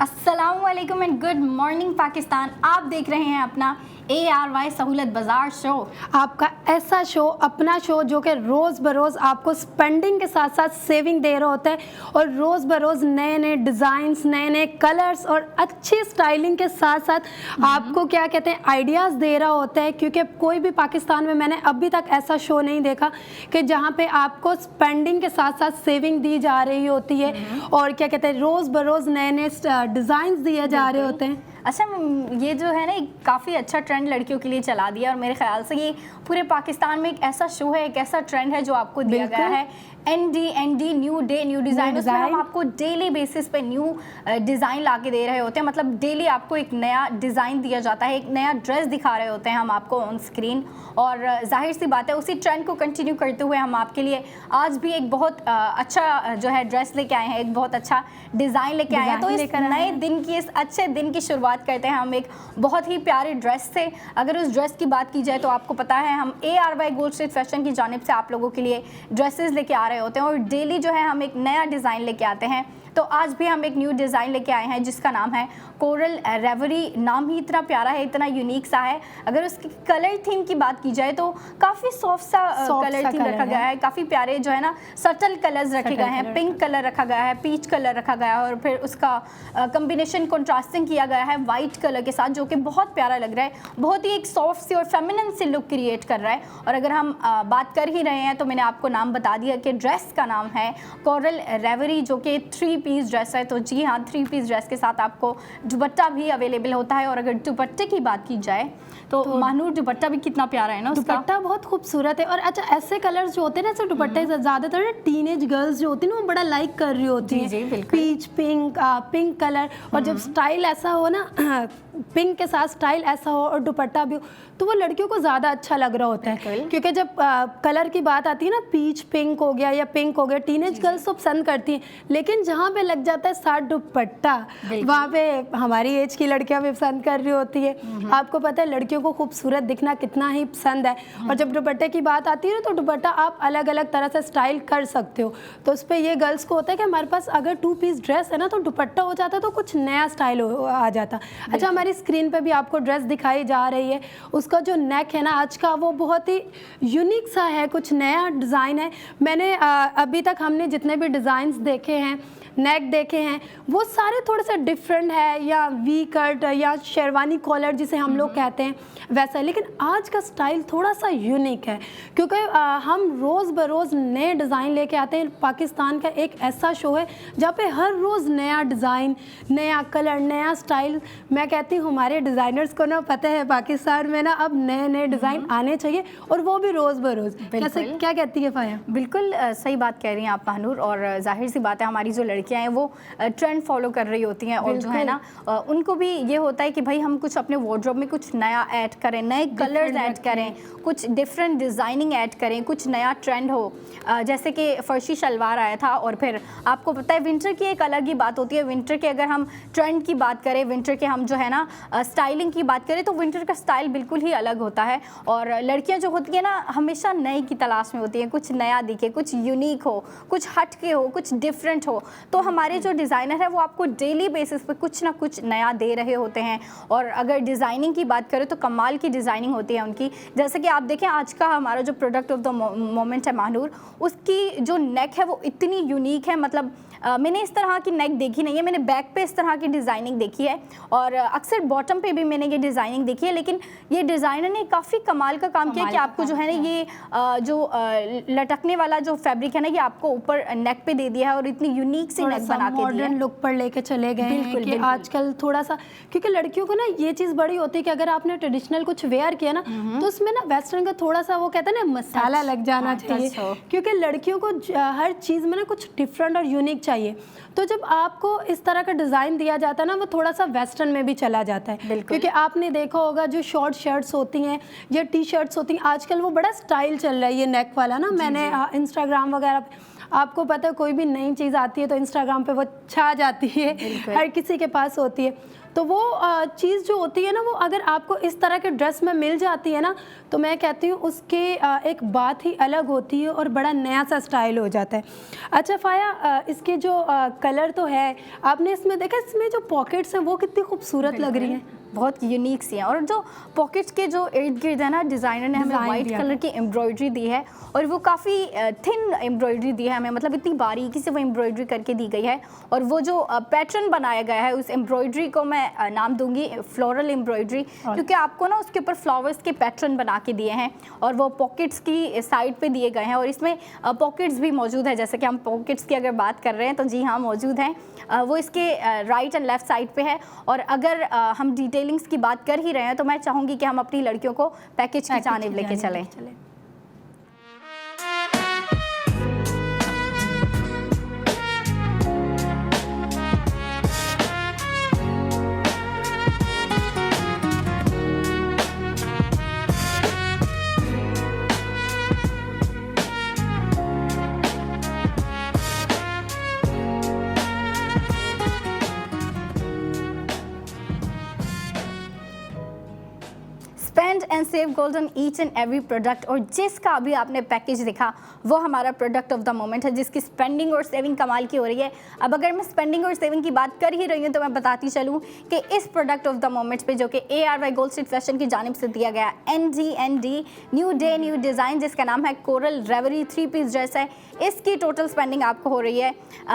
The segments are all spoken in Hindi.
अस्सलामुअलैकुम एंड गुड मॉर्निंग पाकिस्तान। आप देख रहे हैं अपना ARY सहूलत बाजार शो, आपका ऐसा शो, अपना शो जो कि रोज़ बरोज़ आपको स्पेंडिंग के साथ साथ सेविंग दे रहा होता है और रोज़ बरोज़ नए नए डिज़ाइंस, नए नए कलर्स और अच्छी स्टाइलिंग के साथ साथ आपको क्या कहते हैं आइडियाज़ दे रहा होता है। क्योंकि कोई भी पाकिस्तान में मैंने अभी तक ऐसा शो नहीं देखा कि जहाँ पे आपको स्पेंडिंग के साथ साथ सेविंग दी जा रही होती है और क्या कहते हैं रोज़ बरोज़ नए नए डिज़ाइंस दिए जा रहे होते हैं। अच्छा, ये जो है ना काफ़ी अच्छा ट्रेंड लड़कियों के लिए चला दिया और मेरे ख्याल से ये पूरे पाकिस्तान में एक ऐसा शो है, एक ऐसा ट्रेंड है जो आपको दिया गया है। ND new day new design, उसमें हम आपको डेली बेसिस पे न्यू डिज़ाइन ला के दे रहे होते हैं। मतलब डेली आपको एक नया डिज़ाइन दिया जाता है, एक नया ड्रेस दिखा रहे होते हैं हम आपको ऑन स्क्रीन। और जाहिर सी बात है उसी ट्रेंड को कंटिन्यू करते हुए हम आपके लिए आज भी एक बहुत अच्छा जो है ड्रेस लेके आए हैं, एक बहुत अच्छा डिज़ाइन लेके आए हैं। तो इस नए दिन की, इस अच्छे दिन की शुरुआत करते हैं हम एक बहुत ही प्यारे ड्रेस से। अगर उस ड्रेस की बात की जाए तो आपको पता है हम ARY गोल्ड स्ट्रीट फैशन की जानिब से आप लोगों के लिए ड्रेसेस लेके आ रहे होते हैं और डेली जो है हम एक नया डिज़ाइन लेके आते हैं। तो आज भी हम एक न्यू डिज़ाइन लेके आए हैं जिसका नाम है कोरल रेवरी। नाम ही इतना प्यारा है, इतना यूनिक सा है। अगर उसकी कलर थीम की बात की जाए तो काफ़ी सॉफ्ट सा कलर थीम रखा गया है। काफ़ी प्यारे जो है ना सटल कलर्स रखे गए हैं। पिंक कलर रखा गया है, पीच कलर रखा गया है और फिर उसका कम्बिनेशन कंट्रास्टिंग किया गया है वाइट कलर के साथ, जो कि बहुत प्यारा लग रहा है। बहुत ही एक सॉफ्ट सी और फेमिनिन सी लुक क्रिएट कर रहा है। और अगर हम बात कर ही रहे हैं तो मैंने आपको नाम बता दिया कि ड्रेस का नाम है कोरल रेवरी, जो कि 3 पीस ड्रेस है। तो जी हाँ, 3 पीस ड्रेस के साथ आपको दुपट्टा भी अवेलेबल होता है। और अगर दुपट्टे की बात की जाए तो मानूर दुपट्टा भी कितना प्यारा है ना, दुपट्टा बहुत खूबसूरत है। और अच्छा, ऐसे कलर्स जो होते हैं ना, ऐसे दुपट्टे ज़्यादातर टीनेज गर्ल्स जो होती है ना वो बड़ा लाइक कर रही होती है। पीच पिंक कलर, और जब स्टाइल ऐसा हो ना पिंक के साथ स्टाइल ऐसा हो और दुपट्टा भी हो तो वो लड़कियों को ज़्यादा अच्छा लग रहा होता है। क्योंकि जब कलर की बात आती है ना, पीच पिंक हो गया या पिंक हो गया, टीनेज गर्ल्स तो पसंद करती हैं। लेकिन जहाँ पे लग जाता है साथ दुपट्टा, वहाँ पे हमारी एज की लड़कियाँ भी पसंद कर रही होती है। आपको पता है लड़कियों को खूबसूरत दिखना कितना ही पसंद है। और जब दुपट्टे की बात आती है ना तो दुपट्टा आप अलग अलग तरह से स्टाइल कर सकते हो। तो उस पर ये गर्ल्स को होता है कि हमारे पास अगर 2 पीस ड्रेस है ना तो दुपट्टा हो जाता तो कुछ नया स्टाइल आ जाता। अच्छा, हमारी स्क्रीन पे भी आपको ड्रेस दिखाई जा रही है। उसका जो नेक है ना आज का, वो बहुत ही यूनिक सा है, कुछ नया डिज़ाइन है। मैंने अभी तक हमने जितने भी डिज़ाइंस देखे हैं, नेक देखे हैं, वो सारे थोड़े से डिफरेंट है, या वी कट या शेरवानी कॉलर जिसे हम लोग कहते हैं वैसा है। लेकिन आज का स्टाइल थोड़ा सा यूनिक है क्योंकि हम रोज़ बरोज़ नए डिज़ाइन लेके आते हैं। पाकिस्तान का एक ऐसा शो है जहाँ पे हर रोज़ नया डिज़ाइन, नया कलर, नया स्टाइल। मैं कहती हूँ हमारे डिज़ाइनर्स को ना पता है पाकिस्तान में ना अब नए नए डिज़ाइन आने चाहिए और वो भी रोज़ बरोज़। कैसे, क्या कहती है फाया? बिल्कुल सही बात कह रही हैं आप महानूर। और जाहिर सी बात है हमारी जो लड़कियां हैं वो ट्रेंड फॉलो कर रही होती हैं और जो है ना उनको भी ये होता है कि भाई हम कुछ अपने वार्डरोब में कुछ नया ऐड करें, नए कलर्स ऐड करें, कुछ डिफरेंट डिज़ाइनिंग ऐड करें, कुछ नया ट्रेंड हो। जैसे कि फर्शी शलवार आया था और फिर आपको पता है विंटर की एक अलग ही बात होती है। विंटर के अगर हम ट्रेंड की बात करें, विंटर के हम जो है ना स्टाइलिंग की बात करें तो विंटर का स्टाइल बिल्कुल ही अलग होता है। और लड़कियाँ जो होती हैं ना हमेशा नए की तलाश में होती हैं, कुछ नया दिखे, कुछ यूनिक हो, कुछ हटके हो, कुछ डिफरेंट हो। तो हमारे जो डिज़ाइनर है वो आपको डेली बेसिस पे कुछ ना कुछ नया दे रहे होते हैं। और अगर डिज़ाइनिंग की बात करें तो कमाल की डिज़ाइनिंग होती है उनकी। जैसे कि आप देखें आज का हमारा जो प्रोडक्ट ऑफ द मोमेंट है महानूर, उसकी जो नेक है वो इतनी यूनिक है। मतलब मैंने इस तरह की नेक देखी नहीं है। मैंने बैक पे इस तरह की डिज़ाइनिंग देखी है और अक्सर बॉटम पे भी मैंने ये डिज़ाइनिंग देखी है। लेकिन ये डिज़ाइनर ने काफ़ी कमाल का काम किया कि आपको जो है ना ये जो लटकने वाला जो फैब्रिक है ना ये आपको ऊपर नेक पे दे दिया है और इतनी यूनिक सी नेक बना के दी है। मॉडर्न लुक पर लेके चले गए हैं कि आजकल थोड़ा सा, क्योंकि लड़कियों को ना ये चीज़ बड़ी होती है कि अगर आपने ट्रेडिशनल कुछ वेयर किया ना तो उसमें ना वेस्टर्न का थोड़ा सा वो कहते हैं ना मसाला लग जाना चाहिए। क्योंकि लड़कियों को हर चीज़ में ना कुछ डिफरेंट और यूनिक चाहिए। तो जब आपको इस तरह का डिज़ाइन दिया जाता है ना वो थोड़ा सा वेस्टर्न में भी चला जाता है। क्योंकि आपने देखा होगा जो शॉर्ट शर्ट्स होती हैं या टी शर्ट्स होती हैं आजकल वो बड़ा स्टाइल चल रहा है ये नेक वाला ना। मैंने इंस्टाग्राम वगैरह, आपको पता है कोई भी नई चीज़ आती है तो इंस्टाग्राम पे वो छा जाती है, हर किसी के पास होती है। तो वो चीज़ जो होती है ना, वो अगर आपको इस तरह के ड्रेस में मिल जाती है ना, तो मैं कहती हूँ उसके एक बात ही अलग होती है और बड़ा नया सा स्टाइल हो जाता है। अच्छा फ़ाया, इसके जो कलर तो है, आपने इसमें देखा इसमें जो पॉकेट्स हैं वो कितनी खूबसूरत लग रही हैं, बहुत यूनिक सी है। और जो पॉकेट्स के जो इर्द गिर्द है ना, डिज़ाइनर ने हमें वाइट कलर की एम्ब्रॉयडरी दी है और वो काफ़ी थिन एम्ब्रॉयडरी दी है हमें, मतलब इतनी बारीकी से वो एम्ब्रॉयडरी करके दी गई है। और वो जो पैटर्न बनाया गया है उस एम्ब्रॉयडरी को मैं नाम दूंगी फ्लोरल एम्ब्रॉयडरी, क्योंकि आपको ना उसके ऊपर फ्लावर्स के पैटर्न बना के दिए हैं और वो पॉकेट्स की साइड पे दिए गए हैं। और इसमें पॉकेट्स भी मौजूद है, जैसे कि हम पॉकेट्स की अगर बात कर रहे हैं तो जी हाँ मौजूद हैं, वो इसके राइट एंड लेफ़्ट साइड पे है। और अगर हम डिटेलिंग्स की बात कर ही रहे हैं तो मैं चाहूँगी कि हम अपनी लड़कियों को पैकेज की जानिब लेके चलें। Spend and save gold on each and every product. और जिसका अभी आपने पैकेज देखा वो हमारा प्रोडक्ट ऑफ द मोमेंट है, जिसकी स्पेंडिंग और सेविंग कमाल की हो रही है। अब अगर मैं स्पेंडिंग और सेविंग की बात कर ही रही हूँ तो मैं बताती चलूँ कि इस प्रोडक्ट ऑफ द मोमेंट पे, जो कि ARY गोल्ड स्ट्रीट फैशन की जानिब से दिया गया ND new day new design, जिसका नाम है कोरल रेवरी 3 पीस ड्रेस है, इसकी टोटल स्पेंडिंग आपको हो रही है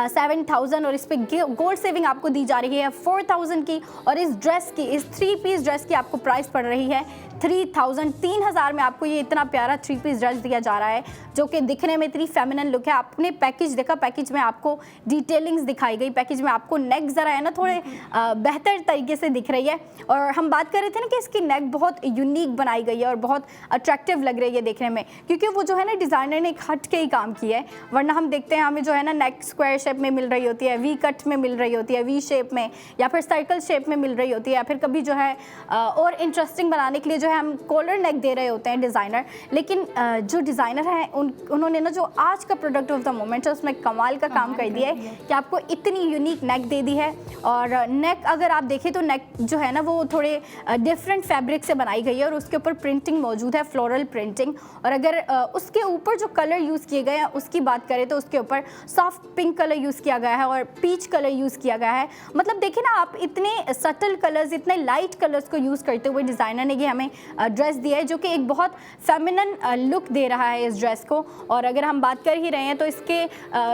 7,000 और इस पर गोल्ड सेविंग आपको दी जा रही है 4,000 की। और इस ड्रेस की, इस 3 पीस ड्रेस की आपको प्राइस पड़ रही है 3,000 में आपको ये इतना प्यारा 3 पीस ड्रेस दिया जा रहा है, जो कि दिखने में इतनी फेमिनिन लुक है। आपने पैकेज देखा, पैकेज में आपको डिटेलिंग्स दिखाई गई, पैकेज में आपको नेक ज़रा है ना थोड़े बेहतर तरीके से दिख रही है। और हम बात कर रहे थे ना कि इसकी नेक बहुत यूनिक बनाई गई है और बहुत अट्रैक्टिव लग रही है देखने में, क्योंकि वो जो है ना डिज़ाइनर ने एक हट के ही काम किया है। वरना हम देखते हैं हमें जो है ना नेक स्क्वायर शेप में मिल रही होती है, वी कट में मिल रही होती है, वी शेप में, या फिर सर्कल शेप में मिल रही होती है, या फिर कभी जो है और इंटरेस्टिंग बनाने के लिए जो है हम कॉलर नेक दे रहे होते हैं डिज़ाइनर। लेकिन जो डिज़ाइनर हैं उन्होंने ना जो आज का प्रोडक्ट ऑफ द मोमेंट है उसमें कमाल का काम कर दिया है कि आपको इतनी यूनिक नेक दे दी है। और नेक अगर आप देखें तो नेक जो है ना वो थोड़े डिफरेंट फैब्रिक से बनाई गई है और उसके ऊपर प्रिंटिंग मौजूद है, फ्लोरल प्रिंटिंग। और अगर उसके ऊपर जो कलर यूज़ किए गए हैं उसकी बात करें तो उसके ऊपर सॉफ्ट पिंक कलर यूज़ किया गया है और पीच कलर यूज़ किया गया है। मतलब देखिए ना आप, इतने सटल कलर्स, इतने लाइट कलर्स को यूज़ करते हुए डिज़ाइनर ने ये हमें ड्रेस दिया है, जो कि एक बहुत फेमिनिन लुक दे रहा है इस ड्रेस को। और अगर हम बात कर ही रहे हैं तो इसके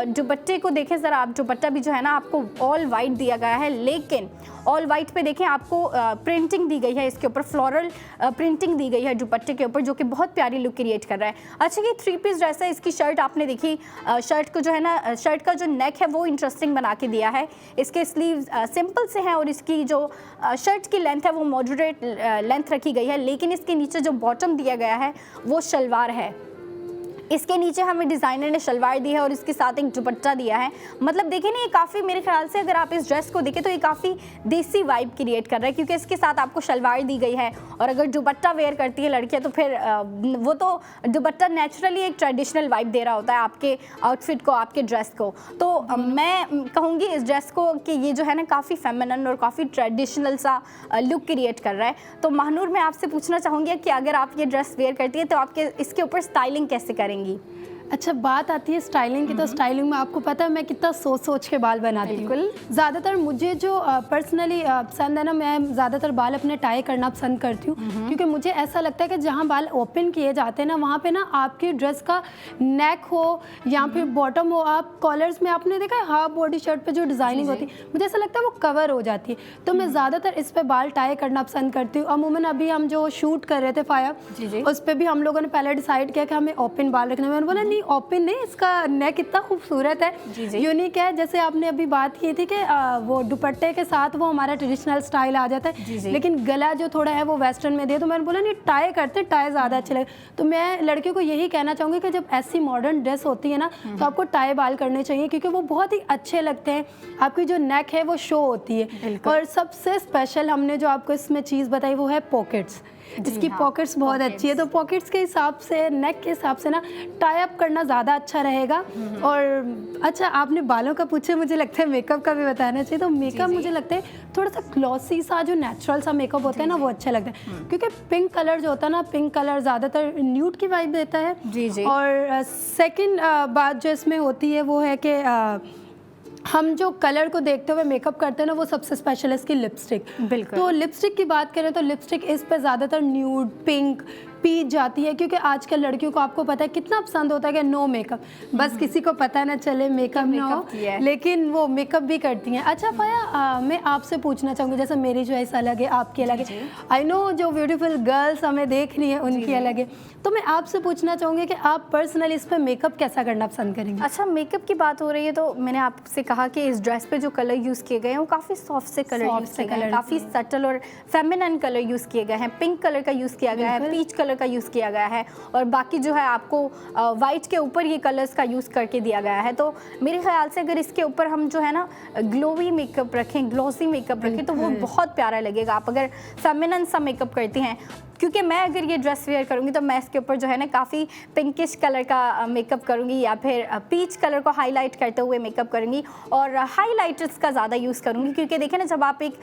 दुपट्टे को देखें ज़रा आप, दुपट्टा भी जो है ना आपको ऑल वाइट दिया गया है, लेकिन ऑल वाइट पे देखें आपको प्रिंटिंग दी गई है, इसके ऊपर फ्लोरल प्रिंटिंग दी गई है दुपट्टे के ऊपर, जो कि बहुत प्यारी लुक क्रिएट कर रहा है। अच्छा, ये 3 पीस ड्रेस है, इसकी शर्ट आपने देखी, शर्ट को जो है ना, शर्ट का जो नेक है वो इंटरेस्टिंग बना के दिया है। इसके स्लीव्स सिंपल से हैं और इसकी जो शर्ट की लेंथ है वो मॉडरेट लेंथ रखी गई है, लेकिन इसके नीचे जो बॉटम दिया गया है वो शलवार है। इसके नीचे हमें डिज़ाइनर ने शलवार दी है और इसके साथ एक दुपट्टा दिया है। मतलब देखिए ना, ये काफ़ी, मेरे ख्याल से अगर आप इस ड्रेस को देखें तो ये काफ़ी देसी वाइब क्रिएट कर रहा है, क्योंकि इसके साथ आपको शलवार दी गई है। और अगर दुपट्टा वेयर करती है लड़कियां तो फिर वो तो दुपट्टा नेचुरली एक ट्रेडिशनल वाइब दे रहा होता है आपके आउटफिट को, आपके ड्रेस को। तो मैं कहूँगी इस ड्रेस को कि ये जो है ना काफ़ी फेमिनिन और काफ़ी ट्रेडिशनल सा लुक क्रिएट कर रहा है। तो महानूर, मैं आपसे पूछना चाहूँगी कि अगर आप ये ड्रेस वेयर करती है तो आपके इसके ऊपर स्टाइलिंग कैसे करेंगी? अच्छा, बात आती है स्टाइलिंग की, तो स्टाइलिंग में आपको पता है मैं कितना सोच के बाल बनाती हूँ। बिल्कुल। ज़्यादातर मुझे जो पर्सनली पसंद है ना, मैं ज़्यादातर बाल अपने टाई करना पसंद करती हूँ, क्योंकि मुझे ऐसा लगता है कि जहाँ बाल ओपन किए जाते हैं ना, वहाँ पे ना आपकी ड्रेस का नेक हो या फिर बॉटम हो, आप कॉलर्स में आपने देखा है हाफ बॉडी शर्ट पे जो डिज़ाइनिंग होती है, मुझे ऐसा लगता है वो कवर हो जाती है। तो मैं ज़्यादातर इस पर बाल टाई करना पसंद करती हूँ। अमूमन अभी हम जो शूट कर रहे थे फाया, उस पर भी हम लोगों ने पहले डिसाइड किया कि हमें ओपन बाल रखना है। मैंने बोला नहीं, ओपन नहीं, इसका नेक इतना खूबसूरत है, यूनिक है। जैसे आपने अभी बात की थी कि वो दुपट्टे के साथ वो हमारा ट्रेडिशनल स्टाइल आ जाता है, लेकिन गला जो थोड़ा है वो वेस्टर्न में दिया, तो मैंने बोला नहीं, टाई करते, टाई ज़्यादा अच्छे लगे। तो मैं लड़कियों को यही कहना चाहूँगी कि जब ऐसी मॉडर्न ड्रेस होती है ना, तो आपको टाई बाल करने चाहिए, क्योंकि वो बहुत ही अच्छे लगते हैं। आपकी जो नेक है वो शो होती है। और सबसे स्पेशल हमने जो आपको इसमें चीज़ बताई वो है पॉकेट्स। इसकी पॉकेट्स बहुत अच्छी है, तो पॉकेट्स के हिसाब से, नेक के हिसाब से ना टाई अप करना ज़्यादा अच्छा रहेगा। और अच्छा, आपने बालों का पूछे, मुझे लगता है मेकअप का भी बताना चाहिए। तो मेकअप मुझे लगता है थोड़ा सा ग्लॉसी सा, जो नेचुरल सा मेकअप होता है ना, वो अच्छा लगता है, क्योंकि पिंक कलर जो होता है ना, पिंक कलर ज़्यादातर न्यूड की वाइब देता है। और सेकंड बात जो इसमें होती है वो है कि हम जो कलर को देखते हुए मेकअप करते हैं ना, वो सबसे स्पेशल है इसकी लिपस्टिक। बिल्कुल। तो लिपस्टिक की बात करें तो लिपस्टिक इस पे ज़्यादातर न्यूड, पिंक, पीच जाती है, क्योंकि आजकल लड़कियों को आपको पता है कितना पसंद होता है कि नो मेकअप, बस किसी को पता ना चले मेकअप ना हो, लेकिन वो मेकअप भी करती हैं। अच्छा फाया, मैं आपसे पूछना चाहूँगी, जैसे मेरी चॉइस अलग है, आपकी अलग है, आई नो जो ब्यूटीफुल गर्ल्स हमें देख रही हैं उनकी अलग है, तो मैं आपसे पूछना चाहूँगी कि आप पर्सनली इस पर मेकअप कैसा करना पसंद करेंगे? अच्छा, मेकअप की बात हो रही है तो मैंने आपसे कहा कि इस ड्रेस पे जो कलर यूज़ किए गए हैं वो काफ़ी सॉफ्ट से कलर यूज़ किए गए हैं, काफ़ी सटल और फेमिनिन कलर यूज़ किए गए हैं। पिंक कलर का यूज़ किया गया है, पीच कलर का यूज़ किया गया है, और बाकी जो है आपको वाइट के ऊपर ये कलर्स का यूज़ करके दिया गया है। तो मेरे ख्याल से अगर इसके ऊपर हम जो है ना ग्लोवी मेकअप रखें, ग्लॉसी मेकअप रखें, तो वो बहुत प्यारा लगेगा। आप अगर फेमिनिन सा मेकअप करती हैं, क्योंकि मैं अगर ये ड्रेस वेयर करूँगी तो मैं इसके ऊपर जो है ना काफ़ी पिंकिश कलर का मेकअप करूँगी, या फिर पीच कलर को हाईलाइट करते हुए मेकअप करूँगी, और हाईलाइटर्स का ज़्यादा यूज़ करूँगी, क्योंकि देखें ना, जब आप एक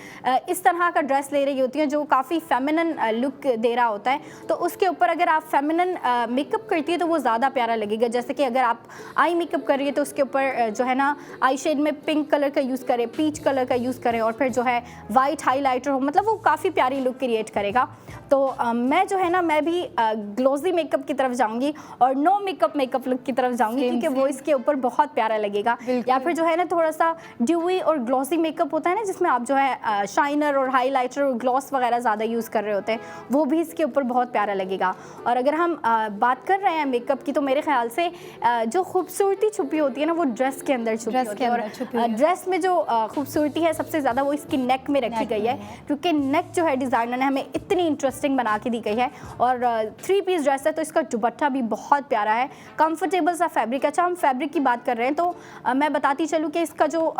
इस तरह का ड्रेस ले रही होती हैं जो काफ़ी फेमिनिन लुक दे रहा होता है, तो उसके ऊपर अगर आप फेमिनिन मेकअप करती है तो वो ज़्यादा प्यारा लगेगा। जैसे कि अगर आप आई मेकअप कर रही है तो उसके ऊपर जो है ना आई शेड में पिंक कलर का यूज़ करें, पीच कलर का यूज़ करें, और फिर जो है वाइट हाईलाइटर हो, मतलब वो काफ़ी प्यारी लुक क्रिएट करेगा। तो मैं जो है ना, मैं भी ग्लोजी मेकअप की तरफ जाऊंगी और नो मेकअप लुक की तरफ जाऊंगी, क्योंकि वो इसके ऊपर बहुत प्यारा लगेगा। या फिर जो है ना थोड़ा सा ड्यूई और ग्लॉसी मेकअप होता है ना, जिसमें आप जो है शाइनर और हाईलाइटर और ग्लॉस वगैरह ज़्यादा यूज़ कर रहे होते हैं, वो भी इसके ऊपर बहुत प्यारा लगेगा। और अगर हम बात कर रहे हैं मेकअप की, तो मेरे ख्याल से जो खूबसूरती छुपी होती है ना, वो ड्रेस के अंदर छुपी होती है। और ड्रेस में जो खूबसूरती है सबसे ज़्यादा वो इसकी नेक में रखी गई है, क्योंकि नेक जो है डिज़ाइनर ने हमें इतनी इंटरेस्टिंग बना के दी गई है। और 3 पीस ड्रेस है, तो इसका दुपट्टा भी बहुत प्यारा है, कंफर्टेबल सा फैब्रिक। अच्छा, हम फैब्रिक की बात कर रहे हैं तो मैं बताती चलूँ कि इसका जो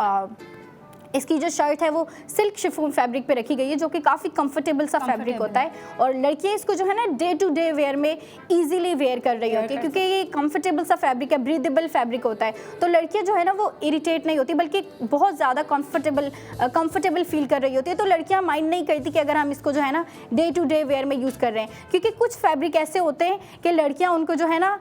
इसकी जो शर्ट है वो सिल्क शिफॉन फैब्रिक पे रखी गई है, जो कि काफ़ी कंफर्टेबल सा फैब्रिक होता है, और लड़कियां इसको जो है ना डे टू डे वेयर में इजीली वेयर कर रही होती है, क्योंकि ये कंफर्टेबल सा फैब्रिक है, ब्रीदेबल फैब्रिक होता है। तो लड़कियां जो है ना वो इरिटेट नहीं होती, बल्कि बहुत ज़्यादा कंफर्टेबल फील कर रही होती है। तो लड़कियाँ माइंड नहीं करती कि अगर हम इसको जो है ना डे टू डे वेयर में यूज़ कर रहे हैं, क्योंकि कुछ फैब्रिक ऐसे होते हैं कि लड़कियाँ उनको जो है ना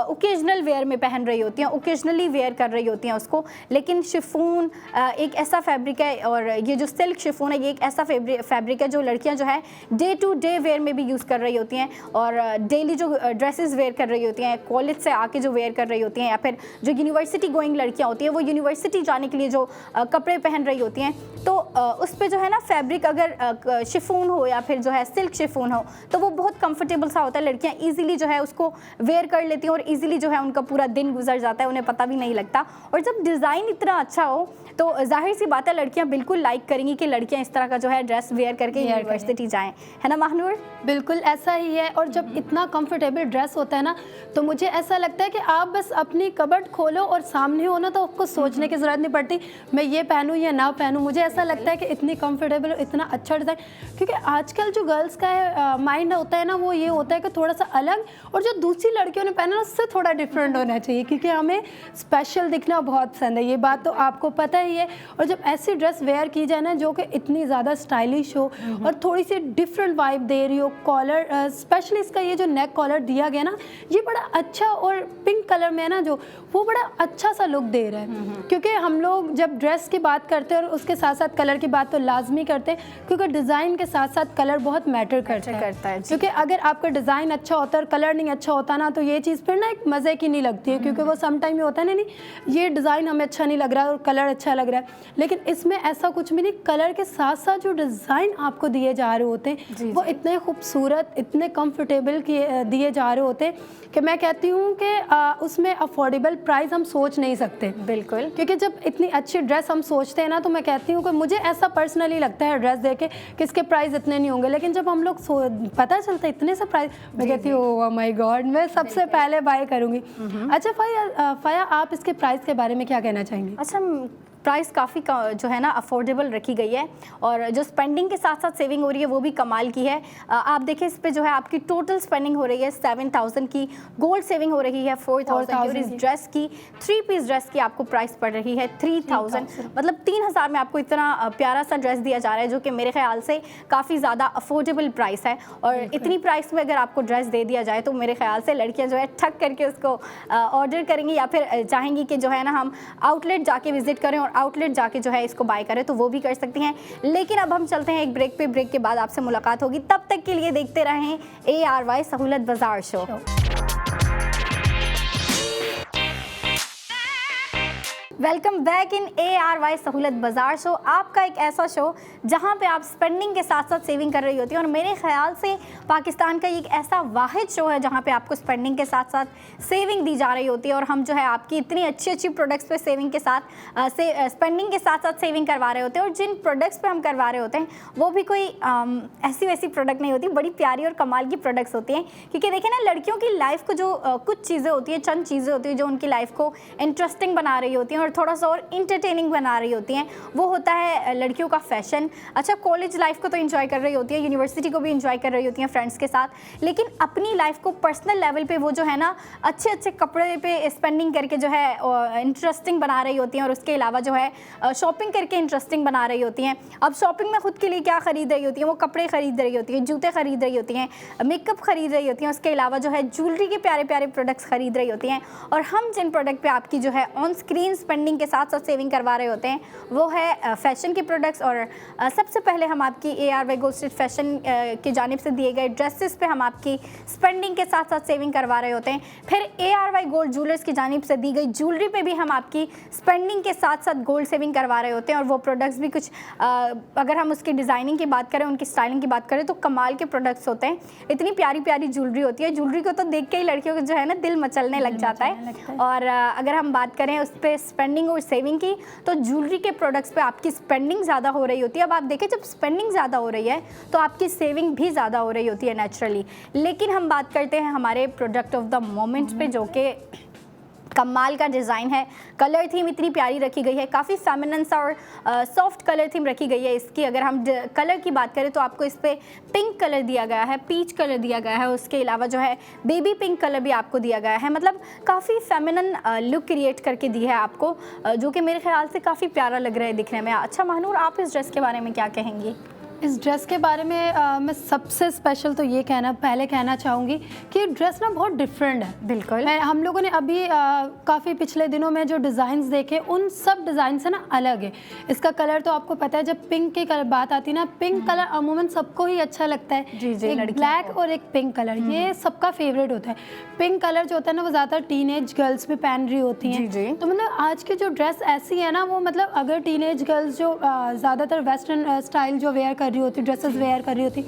ओकेजनल वेयर में पहन रही होती हैं, ओकेजनली वेयर कर रही होती हैं उसको। लेकिन शिफॉन एक ऐसा फैब्रिक है, और ये जो सिल्क शिफॉन है, ये एक ऐसा फैब्रिक है जो लड़कियां जो है डे टू डे वेयर में भी यूज़ कर रही होती हैं, और डेली जो ड्रेसेस वेयर कर रही होती हैं, कॉलेज से आके जो वेयर कर रही होती हैं, या फिर जो यूनिवर्सिटी गोइंग लड़कियां होती हैं, वो यूनिवर्सिटी जाने के लिए जो कपड़े पहन रही होती हैं, तो उस पर जो है ना फैब्रिक अगर शिफॉन हो या फिर जो है सिल्क शिफॉन हो, तो वो बहुत कंफर्टेबल सा होता है। लड़कियाँ ईजिली जो है उसको वेयर कर लेती हैं, और ईजिली जो है उनका पूरा दिन गुजर जाता है, उन्हें पता भी नहीं लगता। और जब डिज़ाइन इतना अच्छा हो तो जाहिर सी बात है लड़कियां बिल्कुल लाइक करेंगी कि लड़कियां इस तरह का जो है ड्रेस वेयर करके यूनिवर्सिटी जाएं, है ना महानूर? बिल्कुल ऐसा ही है। और जब इतना कंफर्टेबल ड्रेस होता है ना, तो मुझे ऐसा लगता है कि आप बस अपनी कबर्ड खोलो और सामने हो ना, तो आपको सोचने की ज़रूरत नहीं पड़ती मैं ये पहनूँ या ना पहनूँ। मुझे ऐसा लगता है कि इतनी कंफर्टेबल और इतना अच्छा डिज़ाइन, क्योंकि आजकल जो गर्ल्स का है माइंड होता है ना, वो ये होता है कि थोड़ा सा अलग, और जो दूसरी लड़कियों ने पहना उससे थोड़ा डिफरेंट होना चाहिए, क्योंकि हमें स्पेशल दिखना बहुत पसंद है, ये बात तो आपको पता ही है। और जब ऐसी ड्रेस वेयर की जाए ना जो कि इतनी ज़्यादा स्टाइलिश हो और थोड़ी सी डिफरेंट वाइब दे रही हो, कॉलर स्पेशली इसका ये जो नेक कॉलर दिया गया ना, ये बड़ा अच्छा, और पिंक कलर में ना जो वो बड़ा अच्छा सा लुक दे रहा है। क्योंकि हम लोग जब ड्रेस की बात करते हैं और उसके साथ साथ कलर की बात तो लाजमी करते हैं, क्योंकि डिज़ाइन के साथ साथ कलर बहुत मैटर करता है। क्योंकि अगर आपका डिज़ाइन अच्छा होता है और कलर नहीं अच्छा होता ना, तो ये चीज़ फिर ना एक मज़े की नहीं लगती है, क्योंकि वो सम टाइम ये होता है ना, नहीं ये डिज़ाइन हमें अच्छा नहीं लग रहा है और कलर अच्छा लग रहा है। लेकिन इसमें ऐसा कुछ भी नहीं, कलर के साथ साथ जो डिज़ाइन आपको दिए जा रहे होते हैं वो इतने खूबसूरत, इतने कंफर्टेबल दिए जा रहे होते हैं कि मैं कहती हूँ कि उसमें अफोर्डेबल प्राइस हम सोच नहीं सकते। बिल्कुल, क्योंकि जब इतनी अच्छी ड्रेस हम सोचते हैं ना, तो मैं कहती हूँ कि मुझे ऐसा पर्सनली लगता है ड्रेस देखे कि इसके प्राइस इतने नहीं होंगे, लेकिन जब हम लोग पता चलता है इतने से प्राइस, मैं कहती हूँ ओह माय गॉड, मैं सबसे पहले बाय करूँगी। अच्छा फाया, आप इसके प्राइस के बारे में क्या कहना चाहेंगे? अच्छा, प्राइस काफ़ी जो है ना अफोर्डेबल रखी गई है, और जो स्पेंडिंग के साथ साथ सेविंग हो रही है वो भी कमाल की है। आप देखिए इस पे जो है आपकी टोटल स्पेंडिंग हो रही है 7000 की, गोल्ड सेविंग हो रही है 4000 की, और इस ड्रेस की 3 पीस ड्रेस की आपको प्राइस पड़ रही है 3000। मतलब 3000 में आपको इतना प्यारा सा ड्रेस दिया जा रहा है, जो कि मेरे ख्याल से काफ़ी ज़्यादा अफोर्डेबल प्राइस है। और इतनी प्राइस में अगर आपको ड्रेस दे दिया जाए तो मेरे ख्याल से लड़कियां जो है ठग करके उसको ऑर्डर करेंगी, या फिर चाहेंगी कि जो है ना हम आउटलेट जाके विजिट करें और आउटलेट जाके जो है इसको बाय करें, तो वो भी कर सकती हैं। लेकिन अब हम चलते हैं एक ब्रेक पे, ब्रेक के बाद आपसे मुलाकात होगी। तब तक के लिए देखते रहें ARY सहूलत बाजार show. Welcome back in ARY सहूलत बाजार शो, आपका एक ऐसा शो जहां पे आप स्पेंडिंग के साथ साथ सेविंग कर रही होती हैं। और मेरे ख्याल से पाकिस्तान का एक ऐसा वाहिद शो है जहां पे आपको स्पेंडिंग के साथ साथ सेविंग दी जा रही होती है, और हम जो है आपकी इतनी अच्छी अच्छी प्रोडक्ट्स पे सेविंग के साथ स्पेंडिंग के साथ साथ सेविंग करवा रहे होते हैं। और जिन प्रोडक्ट्स पे हम करवा रहे होते हैं वो भी कोई ऐसी वैसी प्रोडक्ट नहीं होती, बड़ी प्यारी और कमाल की प्रोडक्ट्स होती हैं। क्योंकि देखिए ना, लड़कियों की लाइफ को जो कुछ चीज़ें होती हैं, चंद चीज़ें होती हैं जो उनकी लाइफ को इंटरेस्टिंग बना रही होती हैं और थोड़ा सा और इंटरटेनिंग बना रही होती हैं, वो होता है लड़कियों का फैशन। अच्छा, कॉलेज लाइफ को तो एंजॉय कर रही होती है, यूनिवर्सिटी को भी एंजॉय कर रही होती हैं फ्रेंड्स के साथ, लेकिन अपनी लाइफ को पर्सनल लेवल पे वो जो है ना अच्छे अच्छे कपड़े पे स्पेंडिंग करके जो है इंटरेस्टिंग बना रही होती हैं, और उसके अलावा जो है शॉपिंग करके इंटरेस्टिंग बना रही होती हैं। अब शॉपिंग में खुद के लिए क्या खरीद रही होती हैं, वो कपड़े खरीद रही होती हैं, जूते खरीद रही होती हैं, मेकअप खरीद रही होती हैं, उसके अलावा जो है ज्वेलरी के प्यारे प्यारे प्रोडक्ट्स खरीद रही होती हैं। और हम जिन प्रोडक्ट पे आपकी जो है ऑन स्क्रीन स्पेंडिंग के साथ साथ सेविंग करवा रहे होते हैं वो है फैशन के प्रोडक्ट्स। और सबसे पहले हम आपकी ARY गोल्ड स्ट्रीट फैशन की जानिब से दिए गए ड्रेसेस पे हम आपकी स्पेंडिंग के साथ साथ सेविंग करवा रहे होते हैं। फिर ARY गोल्ड ज्वेलर्स की जानिब से दी गई ज्वेलरी पे भी हम आपकी स्पेंडिंग के साथ साथ गोल्ड सेविंग करवा रहे होते हैं, और वो प्रोडक्ट्स भी कुछ अगर हम उसकी डिज़ाइनिंग की बात करें, उनकी स्टाइलिंग की बात करें, तो कमाल के प्रोडक्ट्स होते हैं। इतनी प्यारी प्यारी ज्वेलरी होती है, ज्वेलरी को तो देख के ही लड़कियों को जो है ना दिल मचलने लग जाता है। और अगर हम बात करें उस पर स्पेंडिंग और सेविंग की, तो ज्वेलरी के प्रोडक्ट्स पे आपकी स्पेंडिंग ज़्यादा हो रही होती है। अब आप देखें, जब स्पेंडिंग ज़्यादा हो रही है तो आपकी सेविंग भी ज़्यादा हो रही होती है नेचुरली। लेकिन हम बात करते हैं हमारे प्रोडक्ट ऑफ द मोमेंट पे, जो कि कमाल का डिज़ाइन है। कलर थीम इतनी प्यारी रखी गई है, काफ़ी फेमिनिन सा और सॉफ्ट कलर थीम रखी गई है इसकी। अगर हम कलर की बात करें तो आपको इस पर पिंक कलर दिया गया है, पीच कलर दिया गया है, उसके अलावा जो है बेबी पिंक कलर भी आपको दिया गया है। मतलब काफ़ी फेमिनिन लुक क्रिएट करके दी है आपको, जो कि मेरे ख्याल से काफ़ी प्यारा लग रहा है दिखने में। अच्छा महानूर, आप इस ड्रेस के बारे में क्या कहेंगी? इस ड्रेस के बारे में मैं सबसे स्पेशल तो ये पहले कहना चाहूँगी कि ड्रेस ना बहुत डिफरेंट है। बिल्कुल, हम लोगों ने अभी काफ़ी पिछले दिनों में जो डिज़ाइंस देखे, उन सब डिज़ाइन से ना अलग है। इसका कलर तो आपको पता है, जब पिंक की कलर बात आती है ना, पिंक कलर अमूमन सबको ही अच्छा लगता है। जी जी, एक ब्लैक और एक पिंक कलर, ये सबका फेवरेट होता है। पिंक कलर जो होता है ना, वो ज़्यादातर टीनेज गर्ल्स भी पहन रही होती हैं। जी जी। तो मतलब आज की जो ड्रेस ऐसी है ना, वो मतलब अगर टीनेज गर्ल्स जो ज़्यादातर वेस्टर्न स्टाइल जो वेयर कर रही होती, ड्रेसेस वेयर कर रही होती,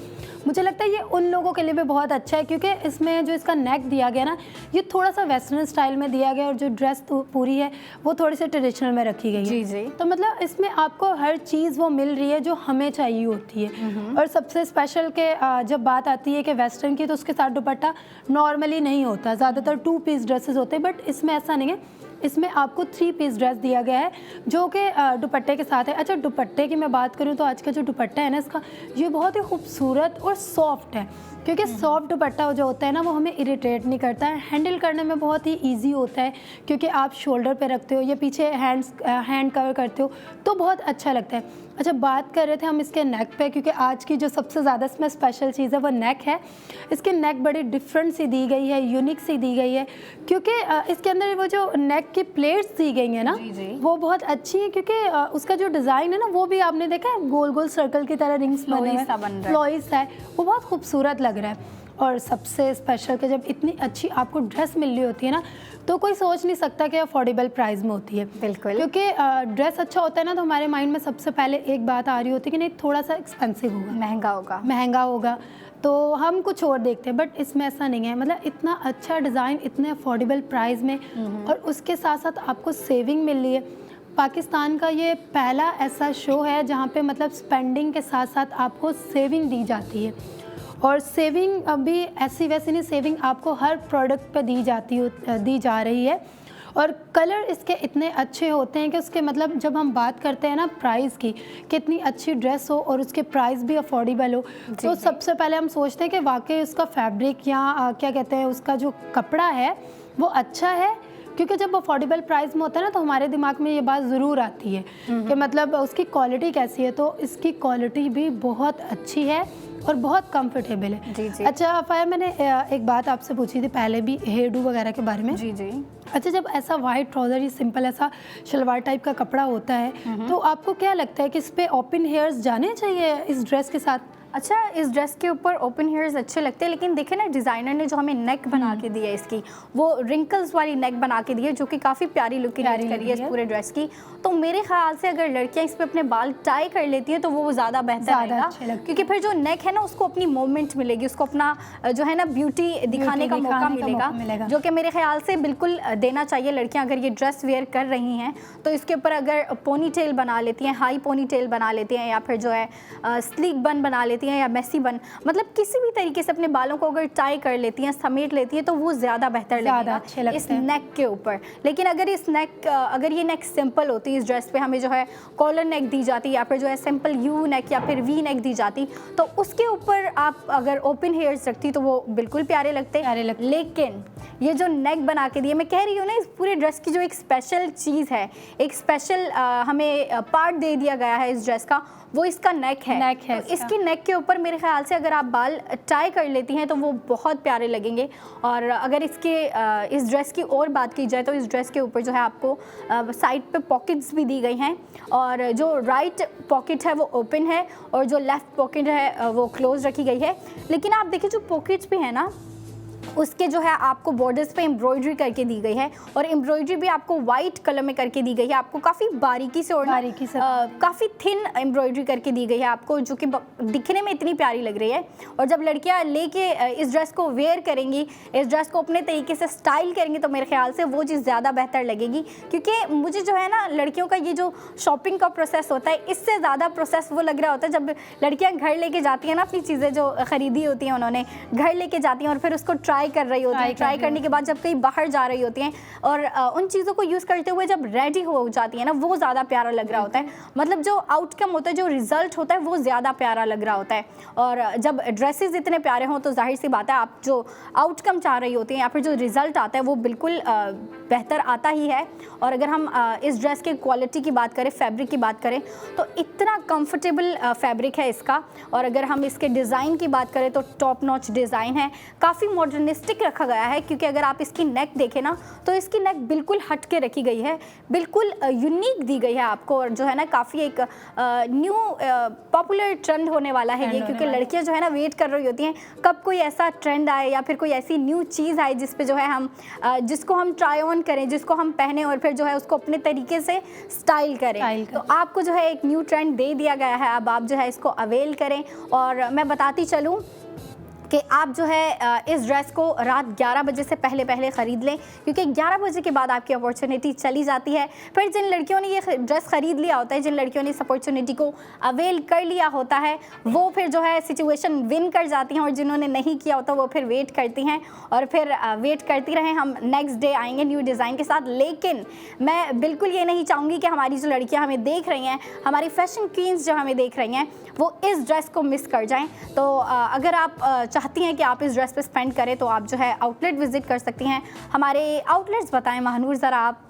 मुझे लगता है ये उन लोगों के लिए भी बहुत अच्छा है, क्योंकि इसमें जो इसका नेक दिया गया ना, ये थोड़ा सा वेस्टर्न स्टाइल में दिया गया, और जो ड्रेस पूरी है वो थोड़ी सी ट्रेडिशनल में रखी गई है। जी जी। तो मतलब इसमें आपको हर चीज़ वो मिल रही है जो हमें चाहिए होती है। और सबसे स्पेशल के जब बात आती है कि वेस्टर्न की, तो उसके साथ दुपट्टा नॉर्मली नहीं होता, ज़्यादातर 2 पीस ड्रेसेस होते हैं, बट इसमें ऐसा नहीं है। इसमें आपको 3 पीस ड्रेस दिया गया है जो कि दुपट्टे के साथ है। अच्छा, दुपट्टे की मैं बात करूँ तो आज का जो दुपट्टा है ना इसका, ये बहुत ही खूबसूरत और सॉफ्ट है, क्योंकि सॉफ्ट दुपट्टा जो होता है ना, वो हमें इरिटेट नहीं करता है, हैंडल करने में बहुत ही इजी होता है, क्योंकि आप शोल्डर पे रखते हो या पीछे हैंड कवर करते हो, तो बहुत अच्छा लगता है। अच्छा, बात कर रहे थे हम इसके नेक पे, क्योंकि आज की जो सबसे ज़्यादा इसमें स्पेशल चीज़ है वो नेक है। इसकी नेक बड़ी डिफरेंट सी दी गई है, यूनिक सी दी गई है, क्योंकि इसके अंदर वो जो नेक की प्लेट्स दी गई हैं ना, वो बहुत अच्छी है, क्योंकि उसका जो डिज़ाइन है ना, वो भी आपने देखा है गोल गोल सर्कल की तरह रिंग्स बने हैं, फ्लोइस है, वो बहुत खूबसूरत लग रहा है। और सबसे स्पेशल कि जब इतनी अच्छी आपको ड्रेस मिल रही होती है ना, तो कोई सोच नहीं सकता कि अफोर्डेबल प्राइस में होती है। बिल्कुल, क्योंकि ड्रेस अच्छा होता है ना, तो हमारे माइंड में सबसे पहले एक बात आ रही होती है कि नहीं, थोड़ा सा एक्सपेंसिव होगा, महंगा होगा, तो हम कुछ और देखते हैं, बट इसमें ऐसा नहीं है। मतलब इतना अच्छा डिज़ाइन इतने अफोर्डेबल प्राइस में, और उसके साथ साथ आपको सेविंग मिल रही है। पाकिस्तान का ये पहला ऐसा शो है जहाँ पे मतलब स्पेंडिंग के साथ साथ आपको सेविंग दी जाती है, और सेविंग अभी ऐसी वैसी नहीं, सेविंग आपको हर प्रोडक्ट पे दी जा रही है। और कलर इसके इतने अच्छे होते हैं कि उसके मतलब जब हम बात करते हैं ना प्राइस की, कितनी अच्छी ड्रेस हो और उसके प्राइस भी अफोर्डेबल हो, तो सबसे पहले हम सोचते हैं कि वाकई उसका फैब्रिक या क्या कहते हैं उसका जो कपड़ा है वो अच्छा है, क्योंकि जब अफोर्डेबल प्राइस में होता है ना तो हमारे दिमाग में ये बात ज़रूर आती है कि मतलब उसकी क्वालिटी कैसी है। तो इसकी क्वालिटी भी बहुत अच्छी है और बहुत कंफर्टेबल है। जी। अच्छा फाया, मैंने एक बात आपसे पूछी थी पहले भी हेयर डू वगैरह के बारे में। जी। अच्छा, जब ऐसा वाइट ट्राउज़र या सिंपल ऐसा शलवार टाइप का कपड़ा होता है तो आपको क्या लगता है कि इस पे ओपन हेयर्स जाने चाहिए इस ड्रेस के साथ? अच्छा, इस ड्रेस के ऊपर ओपन हेयर्स अच्छे लगते हैं, लेकिन देखे ना डिज़ाइनर ने जो हमें नेक बना के दी है इसकी, वो रिंकल्स वाली नेक बना के दी है जो कि काफ़ी प्यारी लुक क्रिएट करी है इस पूरे ड्रेस की। तो मेरे ख्याल से अगर लड़कियां इस पे अपने बाल टाई कर लेती हैं तो वो ज़्यादा बेहतर रहेगा, क्योंकि फिर जो नेक है ना उसको अपनी मूवमेंट मिलेगी, उसको अपना जो है ना ब्यूटी दिखाने का मौका मिलेगा, जो कि मेरे ख्याल से बिल्कुल देना चाहिए। लड़कियाँ अगर ये ड्रेस वेयर कर रही हैं तो इसके ऊपर अगर पोनी टेल बना लेती हैं, हाई पोनी टेल बना लेती हैं, या फिर जो है स्लीक बन बना लेती हैं या मेसी बन, मतलब किसी भी तरीके से अपने बालों को अगर टाई कर लेती हैं, समेट लेती हैं, तो वो ज़्यादा बेहतर लगेगा इस नेक के ऊपर। लेकिन अगर अगर ये नेक सिंपल होती, इस ड्रेस पे हमें जो है कॉलर नेक दी जाती या फिर जो है सिंपल यू नेक या फिर वी नेक दी जाती, तो उसके ऊपर आप अगर ओपन हेयर्स रखती तो वो बिल्कुल प्यारे लगते। लेकिन ये जो नेक बना के दिए, मैं कह रही हूँ ना, इस पूरे ड्रेस की जो एक स्पेशल चीज़ है, एक स्पेशल हमें पार्ट दे दिया गया है इस ड्रेस का, वो इसका नेक है। तो इसकी नेक के ऊपर मेरे ख्याल से अगर आप बाल टाई कर लेती हैं तो वो बहुत प्यारे लगेंगे। और अगर इस ड्रेस की और बात की जाए तो इस ड्रेस के ऊपर जो है आपको साइड पे पॉकेट्स भी दी गई हैं, और जो राइट पॉकेट है वो ओपन है और जो लेफ़्ट पॉकेट है वो क्लोज रखी गई है। लेकिन आप देखिए जो पॉकेट्स भी है ना, उसके जो है आपको बॉर्डर्स पे एम्ब्रॉयडरी करके दी गई है, और एम्ब्रॉयडरी भी आपको वाइट कलर में करके दी गई है, आपको काफ़ी बारीकी से और काफ़ी थिन एम्ब्रॉयडरी करके दी गई है आपको, जो कि दिखने में इतनी प्यारी लग रही है। और जब लड़कियां लेके इस ड्रेस को वेयर करेंगी, इस ड्रेस को अपने तरीके से स्टाइल करेंगी, तो मेरे ख्याल से वो चीज़ ज़्यादा बेहतर लगेगी। क्योंकि मुझे जो है ना लड़कियों का ये जो शॉपिंग का प्रोसेस होता है, इससे ज़्यादा प्रोसेस वो लग रहा होता है जब लड़कियाँ घर लेके जाती हैं ना, अपनी चीज़ें जो ख़रीदी होती हैं उन्होंने घर लेके जाती हैं और फिर उसको ट्राई कर रही होती है, ट्राई करने के बाद जब कहीं बाहर जा रही होती हैं और उन चीज़ों को यूज़ करते हुए जब रेडी हो जाती है ना, वो ज़्यादा प्यारा लग रहा होता है। मतलब जो आउटकम होता है, जो रिजल्ट होता है, वो ज़्यादा प्यारा लग रहा होता है। और जब ड्रेसेस इतने प्यारे हों तो जाहिर सी बात है आप जो आउटकम चाह रही होती हैं या फिर जो रिज़ल्ट आता है वो बिल्कुल बेहतर आता ही है। और अगर हम इस ड्रेस के क्वालिटी की बात करें, फैब्रिक की बात करें, तो इतना कंफर्टेबल फैब्रिक है इसका। और अगर हम इसके डिज़ाइन की बात करें तो टॉप नॉच डिज़ाइन है, काफ़ी मॉडर्निस्टिक रखा गया है। क्योंकि अगर आप इसकी नेक देखें ना तो इसकी नेक बिल्कुल हट के रखी गई है, बिल्कुल यूनिक दी गई है आपको। और जो है ना काफ़ी एक न्यू पॉपुलर ट्रेंड होने वाला है ये, क्योंकि लड़कियां जो है ना वेट कर रही होती हैं कब कोई ऐसा ट्रेंड आए या फिर कोई ऐसी न्यू चीज़ आए जिस पे जो है हम जिसको हम ट्राई ऑन करें, जिसको हम पहने और फिर जो है उसको अपने तरीके से स्टाइल करें। तो आपको जो है एक न्यू ट्रेंड दे दिया गया है, अब आप जो है इसको अवेल करें। और मैं बताती चलूँ कि आप जो है इस ड्रेस को रात 11 बजे से पहले ख़रीद लें, क्योंकि 11 बजे के बाद आपकी अपॉर्चुनिटी चली जाती है। फिर जिन लड़कियों ने ये ड्रेस ख़रीद लिया होता है, जिन लड़कियों ने इस अपॉर्चुनिटी को अवेल कर लिया होता है, वो फिर जो है सिचुएशन विन कर जाती हैं, और जिन्होंने नहीं किया होता वो फिर वेट करती हैं और फिर वेट करती रहें। हम नेक्स्ट डे आएंगे न्यू डिज़ाइन के साथ। लेकिन मैं बिल्कुल ये नहीं चाहूँगी कि हमारी जो लड़कियाँ हमें देख रही हैं, हमारी फैशन क्वींस जो हमें देख रही हैं, वो इस ड्रेस को मिस कर जाएं। तो अगर आप चाहती हैं कि आप इस ड्रेस पे स्पेंड करें तो आप जो है आउटलेट विजिट कर सकती हैं। हमारे आउटलेट्स बताएं महानूर ज़रा आप।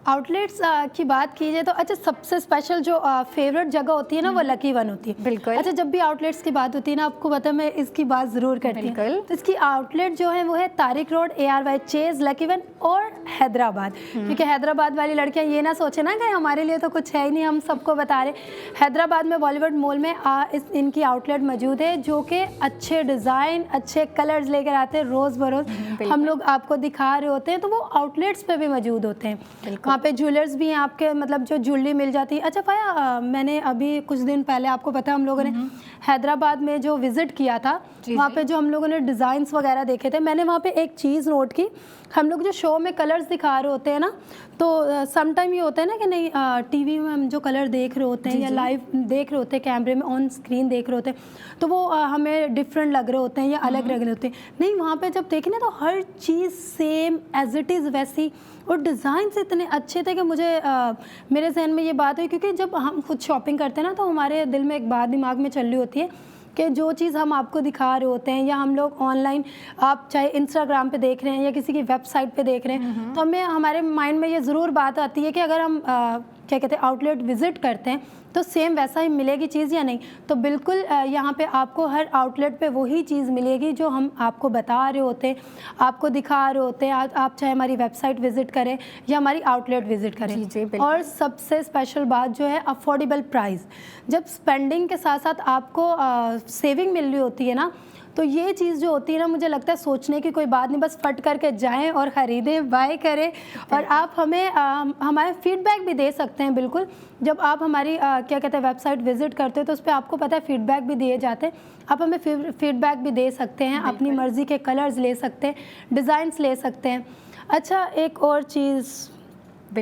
आउटलेट्स की बात कीजिए तो अच्छा, सबसे स्पेशल जो फेवरेट जगह होती है ना वो लकी वन होती है। बिल्कुल। अच्छा, जब भी आउटलेट्स की बात होती है ना, आपको पता है मैं इसकी बात ज़रूर करती हूँ। तो इसकी आउटलेट जो है वो है Tariq road, ARY chase, lucky one और हैदराबाद। क्योंकि हैदराबाद वाली लड़कियाँ ये ना सोचे ना कि हमारे लिए तो कुछ है ही नहीं, हम सबको बता रहे। हैदराबाद में बॉलीवुड मॉल में इनकी आउटलेट मौजूद है, जो कि अच्छे डिज़ाइन, अच्छे कलर्स लेकर आते हैं रोज़ बरोज़, हम लोग आपको दिखा रहे होते हैं। तो वो आउटलेट्स पे भी मौजूद होते हैं। वहाँ पे ज्वेलर्स भी हैं आपके, मतलब जो ज्वेलरी मिल जाती है। अच्छा फाया, मैंने अभी कुछ दिन पहले, आपको पता है हम लोगों ने हैदराबाद में जो विज़िट किया था, वहाँ पे जो हम लोगों ने डिज़ाइंस वगैरह देखे थे, मैंने वहाँ पे एक चीज़ नोट की। हम लोग जो शो में कलर्स दिखा रहे होते हैं ना, तो सम टाइम ये होता है ना कि नहीं टीवी में हम जो कलर देख रहे होते हैं या लाइव देख रहे होते हैं, कैमरे में ऑन स्क्रीन देख रहे होते हैं, तो वो हमें डिफरेंट लग रहे होते हैं या अलग लग रहे होते हैं। नहीं, वहाँ पे जब देखें ना तो हर चीज़ सेम एज इट इज़ वैसी, और डिज़ाइन इतने अच्छे थे कि मुझे मेरे जहन में ये बात हुई, क्योंकि जब हम खुद शॉपिंग करते हैं ना तो हमारे दिल में एक बात दिमाग में चल रही होती है कि जो चीज़ हम आपको दिखा रहे होते हैं या हम लोग ऑनलाइन, आप चाहे इंस्टाग्राम पे देख रहे हैं या किसी की वेबसाइट पे देख रहे हैं, तो हमें हमारे माइंड में ये ज़रूर बात आती है कि अगर हम क्या कहते हैं आउटलेट विज़िट करते हैं तो सेम वैसा ही मिलेगी चीज़ या नहीं। तो बिल्कुल यहाँ पे आपको हर आउटलेट पे वही चीज़ मिलेगी जो हम आपको बता रहे होते हैं, आपको दिखा रहे होते हैं। आप चाहे हमारी वेबसाइट विज़िट करें या हमारी आउटलेट विज़िट करें। जी, और सबसे स्पेशल बात जो है अफोर्डेबल प्राइस। जब स्पेंडिंग के साथ साथ आपको सेविंग मिल रही होती है ना, तो ये चीज़ जो होती है ना, मुझे लगता है सोचने की कोई बात नहीं, बस फट करके जाएं और ख़रीदें, बाय करें। और आप हमें हमारे फीडबैक भी दे सकते हैं। बिल्कुल, जब आप हमारी क्या कहते हैं वेबसाइट विज़िट करते हो तो उस पर आपको पता है फीडबैक भी दिए जाते हैं। आप हमें फीडबैक भी दे सकते हैं, अपनी मर्ज़ी के कलर्स ले सकते हैं, डिज़ाइंस ले सकते हैं। अच्छा, एक और चीज़,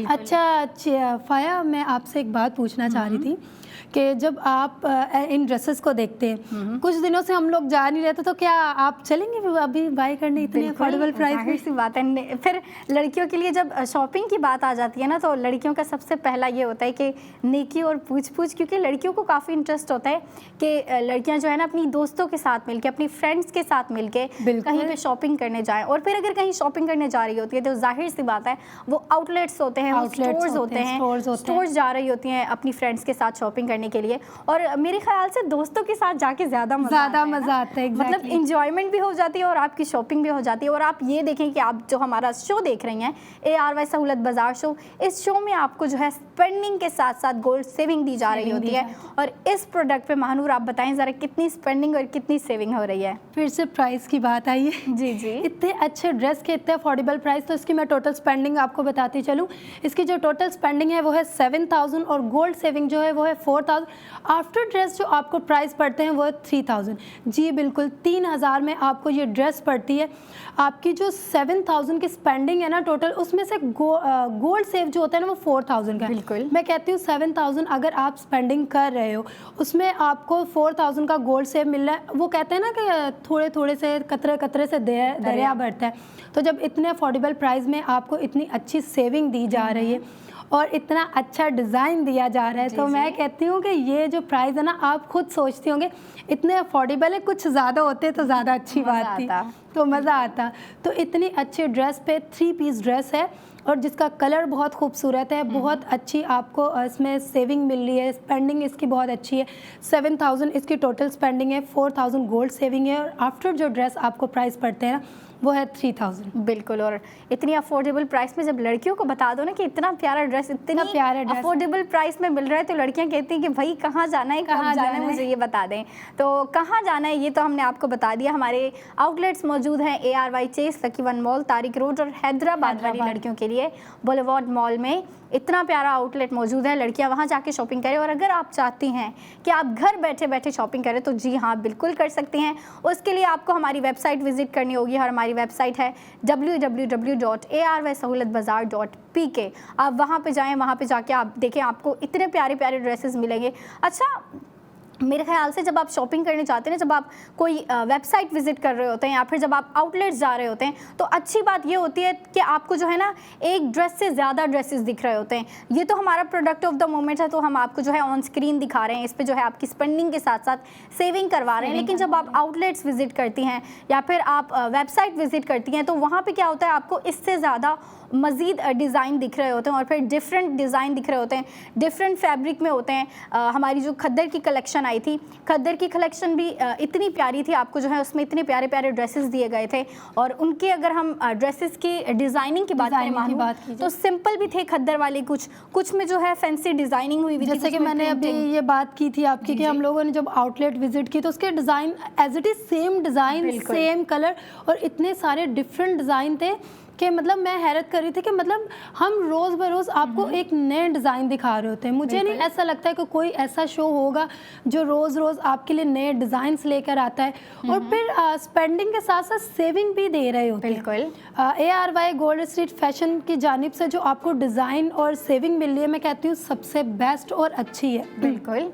अच्छा फ़ाया, मैं आपसे एक बात पूछना चाह रही थी कि जब आप इन ड्रेसेस को देखते हैं, कुछ दिनों से हम लोग जा नहीं रहते, तो क्या आप चलेंगे अभी बाय करने इतने अफोर्डेबल प्राइस में? सी बात है। फिर लड़कियों के लिए जब शॉपिंग की बात आ जाती है ना, तो लड़कियों का सबसे पहला ये होता है कि नेकी और पूछ-पूछ, क्योंकि लड़कियों को काफ़ी इंटरेस्ट होता है कि लड़कियां जो है ना अपनी दोस्तों के साथ मिलके, अपनी फ्रेंड्स के साथ मिलके कहीं पे शॉपिंग करने जाएं। और फिर अगर कहीं शॉपिंग करने जा रही होती है तो जाहिर सी बात है वो आउटलेट्स होते हैं, स्टोर्स होते हैं, स्टोर्स जा रही होती हैं अपनी फ्रेंड्स के साथ शॉपिंग करने के लिए। और मेरे ख्याल से दोस्तों के साथ जाके ज़्यादा मज़ा आता है। मतलब इंजॉयमेंट भी हो जाती है और आपकी शॉपिंग भी हो जाती है। और आप ये देखें कि आप जो हमारा शो देख रही हैं, ARY सहूलत बाजार शो, इस शो में आपको जो है स्पेंडिंग के साथ साथ गोल्ड सेविंग दी जा रही होती है। और इस प्रोडक्ट पे महानूर आप बताएं ज़रा कितनी स्पेंडिंग और कितनी सेविंग हो रही है? फिर से प्राइस की बात आई है। जी, इतने अच्छे ड्रेस के इतने अफोर्डेबल प्राइस, तो इसकी मैं टोटल स्पेंडिंग आपको बताती चलूँ। इसकी जो टोटल स्पेंडिंग है वो है 7000 और गोल्ड सेविंग जो है वो है 4000। आफ्टर ड्रेस जो आपको प्राइस पड़ते हैं वो है 3000। जी बिल्कुल, 3000 में आपको ये ड्रेस पड़ती है। आपकी जो 7000 की स्पेंडिंग है ना टोटल, उसमें से गोल्ड सेव जो होता है ना वो 4000 का है। बिल्कुल, मैं कहती हूँ 7000 अगर आप स्पेंडिंग कर रहे हो, उसमें आपको 4000 का गोल्ड सेव मिल रहा है। वो कहते हैं ना कि थोड़े थोड़े से कतरे कतरे से दरिया बढ़ता है। तो जब इतने अफोर्डेबल प्राइस में आपको इतनी अच्छी सेविंग दी जा रही है और इतना अच्छा डिज़ाइन दिया जा रहा है, तो मैं कहती हूँ कि ये जो प्राइस है ना, आप खुद सोचती होंगे इतने अफोर्डेबल है, कुछ ज़्यादा होते तो ज़्यादा अच्छी बात थी, तो मज़ा आता। तो इतनी अच्छी ड्रेस पे 3 पीस ड्रेस है और जिसका कलर बहुत खूबसूरत है, बहुत अच्छी आपको इसमें सेविंग मिल रही है, स्पेंडिंग इसकी बहुत अच्छी है। 7000 इसकी टोटल स्पेंडिंग है, 4000 गोल्ड सेविंग है और आफ्टर जो ड्रेस आपको प्राइस पड़ते हैं ना वो है 3000। बिल्कुल, और इतनी अफोर्डेबल प्राइस में जब लड़कियों को बता दो ना कि इतना प्यारा ड्रेस, इतना प्यारा ड्रेस अफोर्डेबल प्राइस में मिल रहा है, तो लड़कियां कहती हैं कि भाई कहाँ जाना है, कहाँ जाना है, मुझे ये बता दें। तो कहाँ जाना है ये तो हमने आपको बता दिया। हमारे आउटलेट्स मौजूद हैं ARY chase, Lucky One Mall, Tariq road और हैदराबाद वाली लड़कियों के लिए बुलेवार्ड मॉल में इतना प्यारा आउटलेट मौजूद है। लड़कियां वहां जाके शॉपिंग करें। और अगर आप चाहती हैं कि आप घर बैठे बैठे शॉपिंग करें तो जी हाँ, बिल्कुल कर सकती हैं। उसके लिए आपको हमारी वेबसाइट विजिट करनी होगी और हमारी वेबसाइट है www.arysahoulatbazaar.pk। आप वहाँ पे जाएं, वहाँ पे जाके आप देखें, आपको इतने प्यारे प्यारे ड्रेसेस मिलेंगे। अच्छा, मेरे ख्याल से जब आप शॉपिंग करने जाते हैं ना, जब आप कोई वेबसाइट विजिट कर रहे होते हैं या फिर जब आप आउटलेट्स जा रहे होते हैं, तो अच्छी बात ये होती है कि आपको जो है ना एक ड्रेस से ज़्यादा ड्रेसेस दिख रहे होते हैं। ये तो हमारा प्रोडक्ट ऑफ द मोमेंट है, तो हम आपको जो है ऑन स्क्रीन दिखा रहे हैं, इस पर जो है आपकी स्पेंडिंग के साथ साथ सेविंग करवा रहे हैं। लेकिन जब आप आउटलेट्स विजिट करती हैं या फिर आप वेबसाइट विजिट करती हैं, तो वहाँ पर क्या होता है, आपको इससे ज़्यादा मज़ीद डिज़ाइन दिख रहे होते हैं और फिर डिफरेंट डिज़ाइन दिख रहे होते हैं, डिफरेंट फैब्रिक में होते हैं। हमारी जो खद्दर की कलेक्शन आई थी, खद्दर की कलेक्शन भी इतनी प्यारी थी, आपको जो है उसमें इतने प्यारे प्यारे ड्रेसेस दिए गए थे। और उनके अगर हम ड्रेसेस की डिज़ाइनिंग की बात करें तो सिंपल भी थे खद्दर वाले, कुछ में जो है फैंसी डिज़ाइनिंग हुई। जैसे कि मैंने अभी ये बात की थी आपकी कि हम लोगों ने जब आउटलेट विजिट की तो उसके design as it is same design, same colour और इतने सारे डिफरेंट डिज़ाइन थे कि मतलब मैं हैरत कर रही थी कि मतलब हम रोज़ बरोज़ आपको एक नए डिज़ाइन दिखा रहे होते हैं। मुझे नहीं ऐसा लगता है कि कोई ऐसा शो होगा जो रोज़ रोज़ आपके लिए नए डिज़ाइंस लेकर आता है और फिर स्पेंडिंग के साथ साथ सेविंग भी दे रहे होते हैं। बिल्कुल। ARY गोल्ड स्ट्रीट फैशन की जानिब से जो आपको डिज़ाइन और सेविंग मिल रही है, मैं कहती हूँ सबसे बेस्ट और अच्छी है। बिल्कुल।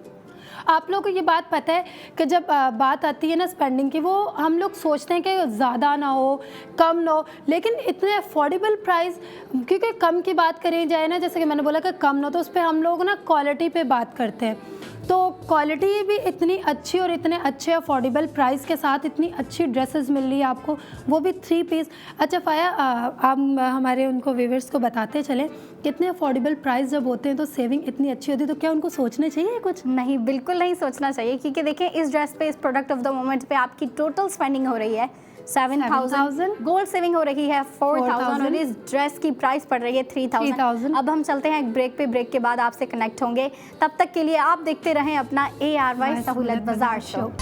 आप लोगों को ये बात पता है कि जब बात आती है ना स्पेंडिंग की, वो हम लोग सोचते हैं कि ज़्यादा ना हो, कम ना हो, लेकिन इतने अफोर्डेबल प्राइस, क्योंकि कम की बात करी जाए ना, जैसे कि मैंने बोला कि कम ना, तो उस पर हम लोग ना क्वालिटी पे बात करते हैं। तो क्वालिटी भी इतनी अच्छी और इतने अच्छे अफोर्डेबल प्राइस के साथ इतनी अच्छी ड्रेसेस मिल रही है आपको, वो भी 3 पीस। अच्छा फ़ाया, आप हमारे उनको व्यूअर्स को बताते चलें कितने अफोर्डेबल प्राइस जब होते हैं तो सेविंग इतनी अच्छी होती है, तो क्या उनको सोचना चाहिए कुछ? नहीं, बिल्कुल नहीं सोचना चाहिए, क्योंकि देखिए इस ड्रेस पे, इस प्रोडक्ट ऑफ द मोमेंट पे आपकी टोटल स्पेंडिंग हो रही है 7,000, गोल्ड सेविंग हो रही है 4,000 और इस ड्रेस की प्राइस पड़ रही है 3,000। अब हम चलते हैं एक ब्रेक पे, ब्रेक के बाद आपसे कनेक्ट होंगे। तब तक के लिए आप देखते रहें अपना ARY सहूलत बाजार show.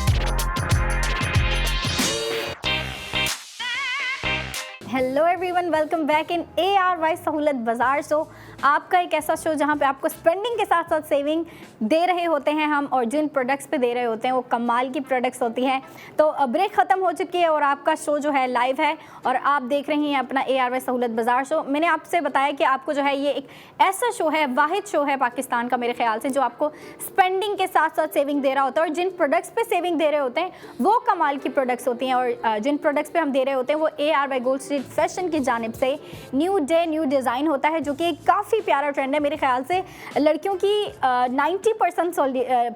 Hello everyone, welcome back in ARY सहूलत बाजार शो, आपका एक ऐसा शो जहां पे आपको स्पेंडिंग के साथ साथ सेविंग दे रहे होते हैं हम, और जिन प्रोडक्ट्स पे दे रहे होते हैं वो कमाल की प्रोडक्ट्स होती हैं। तो ब्रेक ख़त्म हो चुकी है और आपका शो जो है लाइव है और आप देख रही हैं अपना ARY सहूलत बाजार शो। मैंने आपसे बताया कि आपको जो है ये एक ऐसा शो है, वाहिद शो है पाकिस्तान का मेरे ख्याल से, जो आपको स्पेंडिंग के साथ साथ सेविंग दे रहा होता है, और जिन प्रोडक्ट्स पे सेविंग दे रहे होते हैं वो कमाल की प्रोडक्ट्स होती हैं, और जिन प्रोडक्ट्स पे हम दे रहे होते हैं वो ARY गोल्ड स्ट्रीट फैशन की जानिब से न्यू डे न्यू डिज़ाइन होता है, जो कि एक काफ़ी प्यारा ट्रेंड है। मेरे ख्याल से लड़कियों की 90%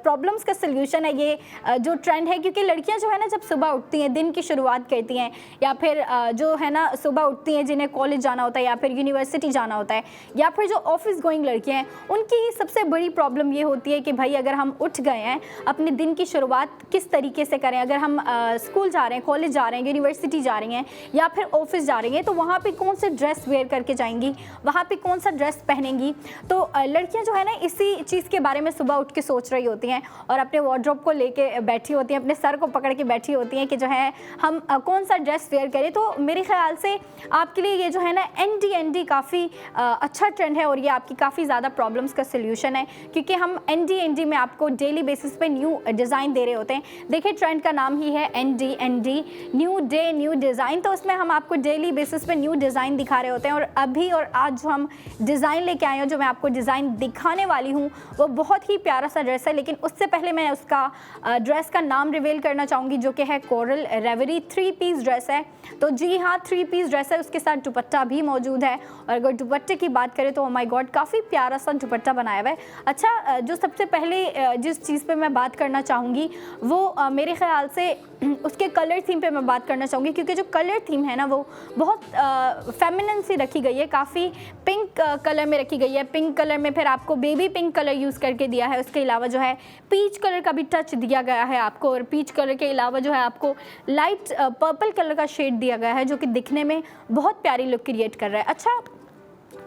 प्रॉब्लम्स का सल्यूशन है ये जो ट्रेंड है, क्योंकि लड़कियां जो है ना, जब सुबह उठती हैं, दिन की शुरुआत करती हैं, या फिर जो है ना सुबह उठती हैं जिन्हें कॉलेज जाना होता है या फिर यूनिवर्सिटी जाना होता है, या फिर जो ऑफिस गोइंग लड़कियां हैं, उनकी सबसे बड़ी प्रॉब्लम ये होती है कि भाई अगर हम उठ गए हैं, अपने दिन की शुरुआत किस तरीके से करें। अगर हम स्कूल जा रहे हैं, कॉलेज जा रहे हैं, यूनिवर्सिटी जा रही हैं या फिर ऑफिस जा रही हैं, तो वहाँ पे कौन से ड्रेस वेयर करके जाएंगी, वहाँ पे कौन सा ड्रेस पहनेंगी। तो लड़कियाँ जो है ना इसी चीज़ के बारे में सुबह उठ के सोच रही होती हैं और अपने वार्डरोब को लेके बैठी होती हैं, अपने सर को पकड़ के बैठी होती हैं कि जो है हम कौन सा ड्रेस वेयर करें। तो मेरे ख्याल से आपके लिए ये जो है ना ND काफ़ी अच्छा ट्रेंड है, और ये आपकी काफ़ी ज़्यादा प्रॉब्लम्स का सोल्यूशन है, क्योंकि हम ND में आपको डेली बेसिस पे न्यू डिज़ाइन दे रहे होते हैं। देखिए ट्रेंड का नाम ही है ND new day new design, तो उसमें हम आपको डेली बेसिस पे न्यू डिज़ाइन दिखा रहे होते हैं। और अभी और आज जो हम डिज़ाइन लेके आए हैं, जो मैं आपको डिज़ाइन दिखाने वाली हूँ, वो बहुत ही प्यारा सा ड्रेस है, लेकिन उससे पहले मैं उसका ड्रेस का नाम रिवील करना चाहूँगी, जो कि है कोरल रेवरी 3 पीस ड्रेस है। तो जी हाँ, 3 पीस ड्रेस है, उसके साथ दुपट्टा भी मौजूद है, और अगर दुपट्टे की बात करें तो ओ माय गॉड काफ़ी प्यारा सा दुपट्टा बनाया हुआ है। अच्छा, जो सबसे पहले जिस चीज़ पे मैं बात करना चाहूँगी वो मेरे ख्याल से उसके कलर थीम पे मैं बात करना चाहूँगी, क्योंकि जो कलर थीम है ना वो बहुत फेमिनिन सी रखी गई है, काफ़ी पिंक कलर में रखी गई है। पिंक कलर में फिर आपको बेबी पिंक कलर यूज़ करके दिया है, उसके अलावा जो है पीच कलर का भी टच दिया गया है आपको, और पीच कलर के अलावा जो है आपको लाइट पर्पल कलर का शेड दिया गया है, जो कि दिखने में बहुत प्यारी लुक क्रिएट कर रहा है। अच्छा,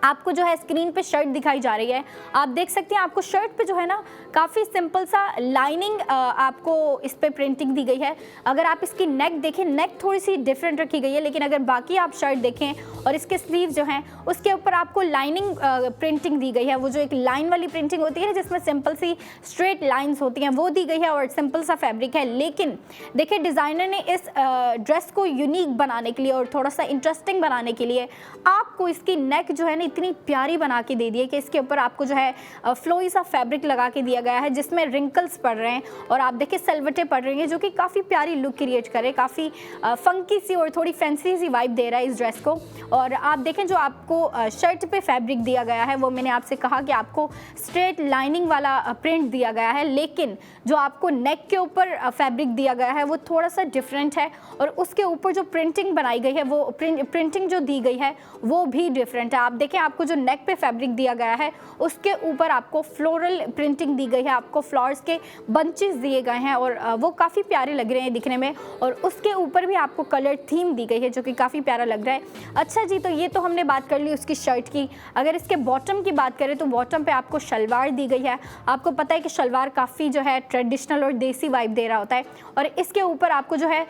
आपको जो है स्क्रीन पे शर्ट दिखाई जा रही है, आप देख सकते हैं आपको शर्ट पे जो है ना काफ़ी सिंपल सा लाइनिंग आपको इस पे प्रिंटिंग दी गई है। अगर आप इसकी नेक देखें, नेक थोड़ी सी डिफरेंट रखी गई है, लेकिन अगर बाकी आप शर्ट देखें और इसके स्लीव जो हैं उसके ऊपर आपको लाइनिंग प्रिंटिंग दी गई है। वो जो एक लाइन वाली प्रिंटिंग होती है जिसमें सिंपल सी स्ट्रेट लाइन्स होती हैं, वो दी गई है, और सिंपल सा फैब्रिक है। लेकिन देखिए डिज़ाइनर ने इस ड्रेस को यूनिक बनाने के लिए और थोड़ा सा इंटरेस्टिंग बनाने के लिए आपको इसकी नेक जो है ना इतनी प्यारी बना के दे दी है कि इसके ऊपर आपको जो है फ्लोई सा फैब्रिक लगा के दिया गया है, जिसमें रिंकल्स पड़ रहे हैं, और आप देखिए सलवटें पड़ रही हैं, जो कि काफ़ी प्यारी लुक क्रिएट करे, काफ़ी फंकी सी और थोड़ी फैंसी सी वाइब दे रहा है इस ड्रेस को। और आप देखें जो आपको शर्ट पे फैब्रिक दिया गया है, वो मैंने आपसे कहा कि आपको स्ट्रेट लाइनिंग वाला प्रिंट दिया गया है, लेकिन जो आपको नेक के ऊपर फैब्रिक दिया गया है वो थोड़ा सा डिफरेंट है, और उसके ऊपर जो प्रिंटिंग बनाई गई है, वो प्रिंटिंग जो दी गई है वो भी डिफरेंट है। आप देखें देखें आपको जो नेक पे फैब्रिक दिया गया है उसके ऊपर आपको फ्लोरल प्रिंटिंग दी गई है, आपको फ्लावर्स के बंचेस दिए गए हैं और वो काफ़ी प्यारे लग रहे हैं दिखने में। और उसके ऊपर भी आपको कलर थीम दी गई है जो कि काफ़ी प्यारा लग रहा है। अच्छा जी, तो ये तो हमने बात कर ली उसकी शर्ट की। अगर इसके बॉटम की बात करें तो बॉटम पे आपको शलवार दी गई है। आपको पता है कि शलवार काफ़ी जो है ट्रेडिशनल और देसी वाइब दे रहा होता है। और इसके ऊपर आपको जो है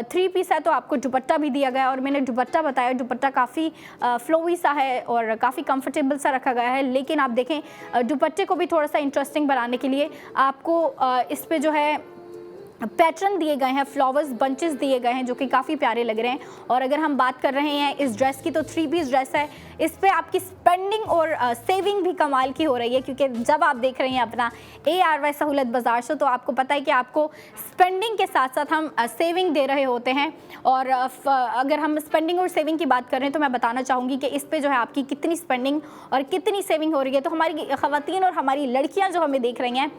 3 पीस है तो आपको दुपट्टा भी दिया गया है। और मैंने दुपट्टा बताया, दुपट्टा काफ़ी फ्लोवी सा है और काफ़ी कंफर्टेबल सा रखा गया है। लेकिन आप देखें दुपट्टे को भी थोड़ा सा इंटरेस्टिंग बनाने के लिए आपको इस पे जो है पैटर्न दिए गए हैं, फ्लावर्स बंचेस दिए गए हैं जो कि काफ़ी प्यारे लग रहे हैं। और अगर हम बात कर रहे हैं इस ड्रेस की तो 3 पीस ड्रेस है। इस पे आपकी स्पेंडिंग और सेविंग भी कमाल की हो रही है, क्योंकि जब आप देख रहे हैं अपना ARY सहूलत बाजार से तो आपको पता है कि आपको स्पेंडिंग के साथ साथ हम सेविंग दे रहे होते हैं। और अगर हम स्पेंडिंग और सेविंग की बात करें तो मैं बताना चाहूँगी कि इस पे जो है आपकी कितनी स्पेंडिंग और कितनी सेविंग हो रही है। तो हमारी ख़वातीन और हमारी लड़कियाँ जो हमें देख रही हैं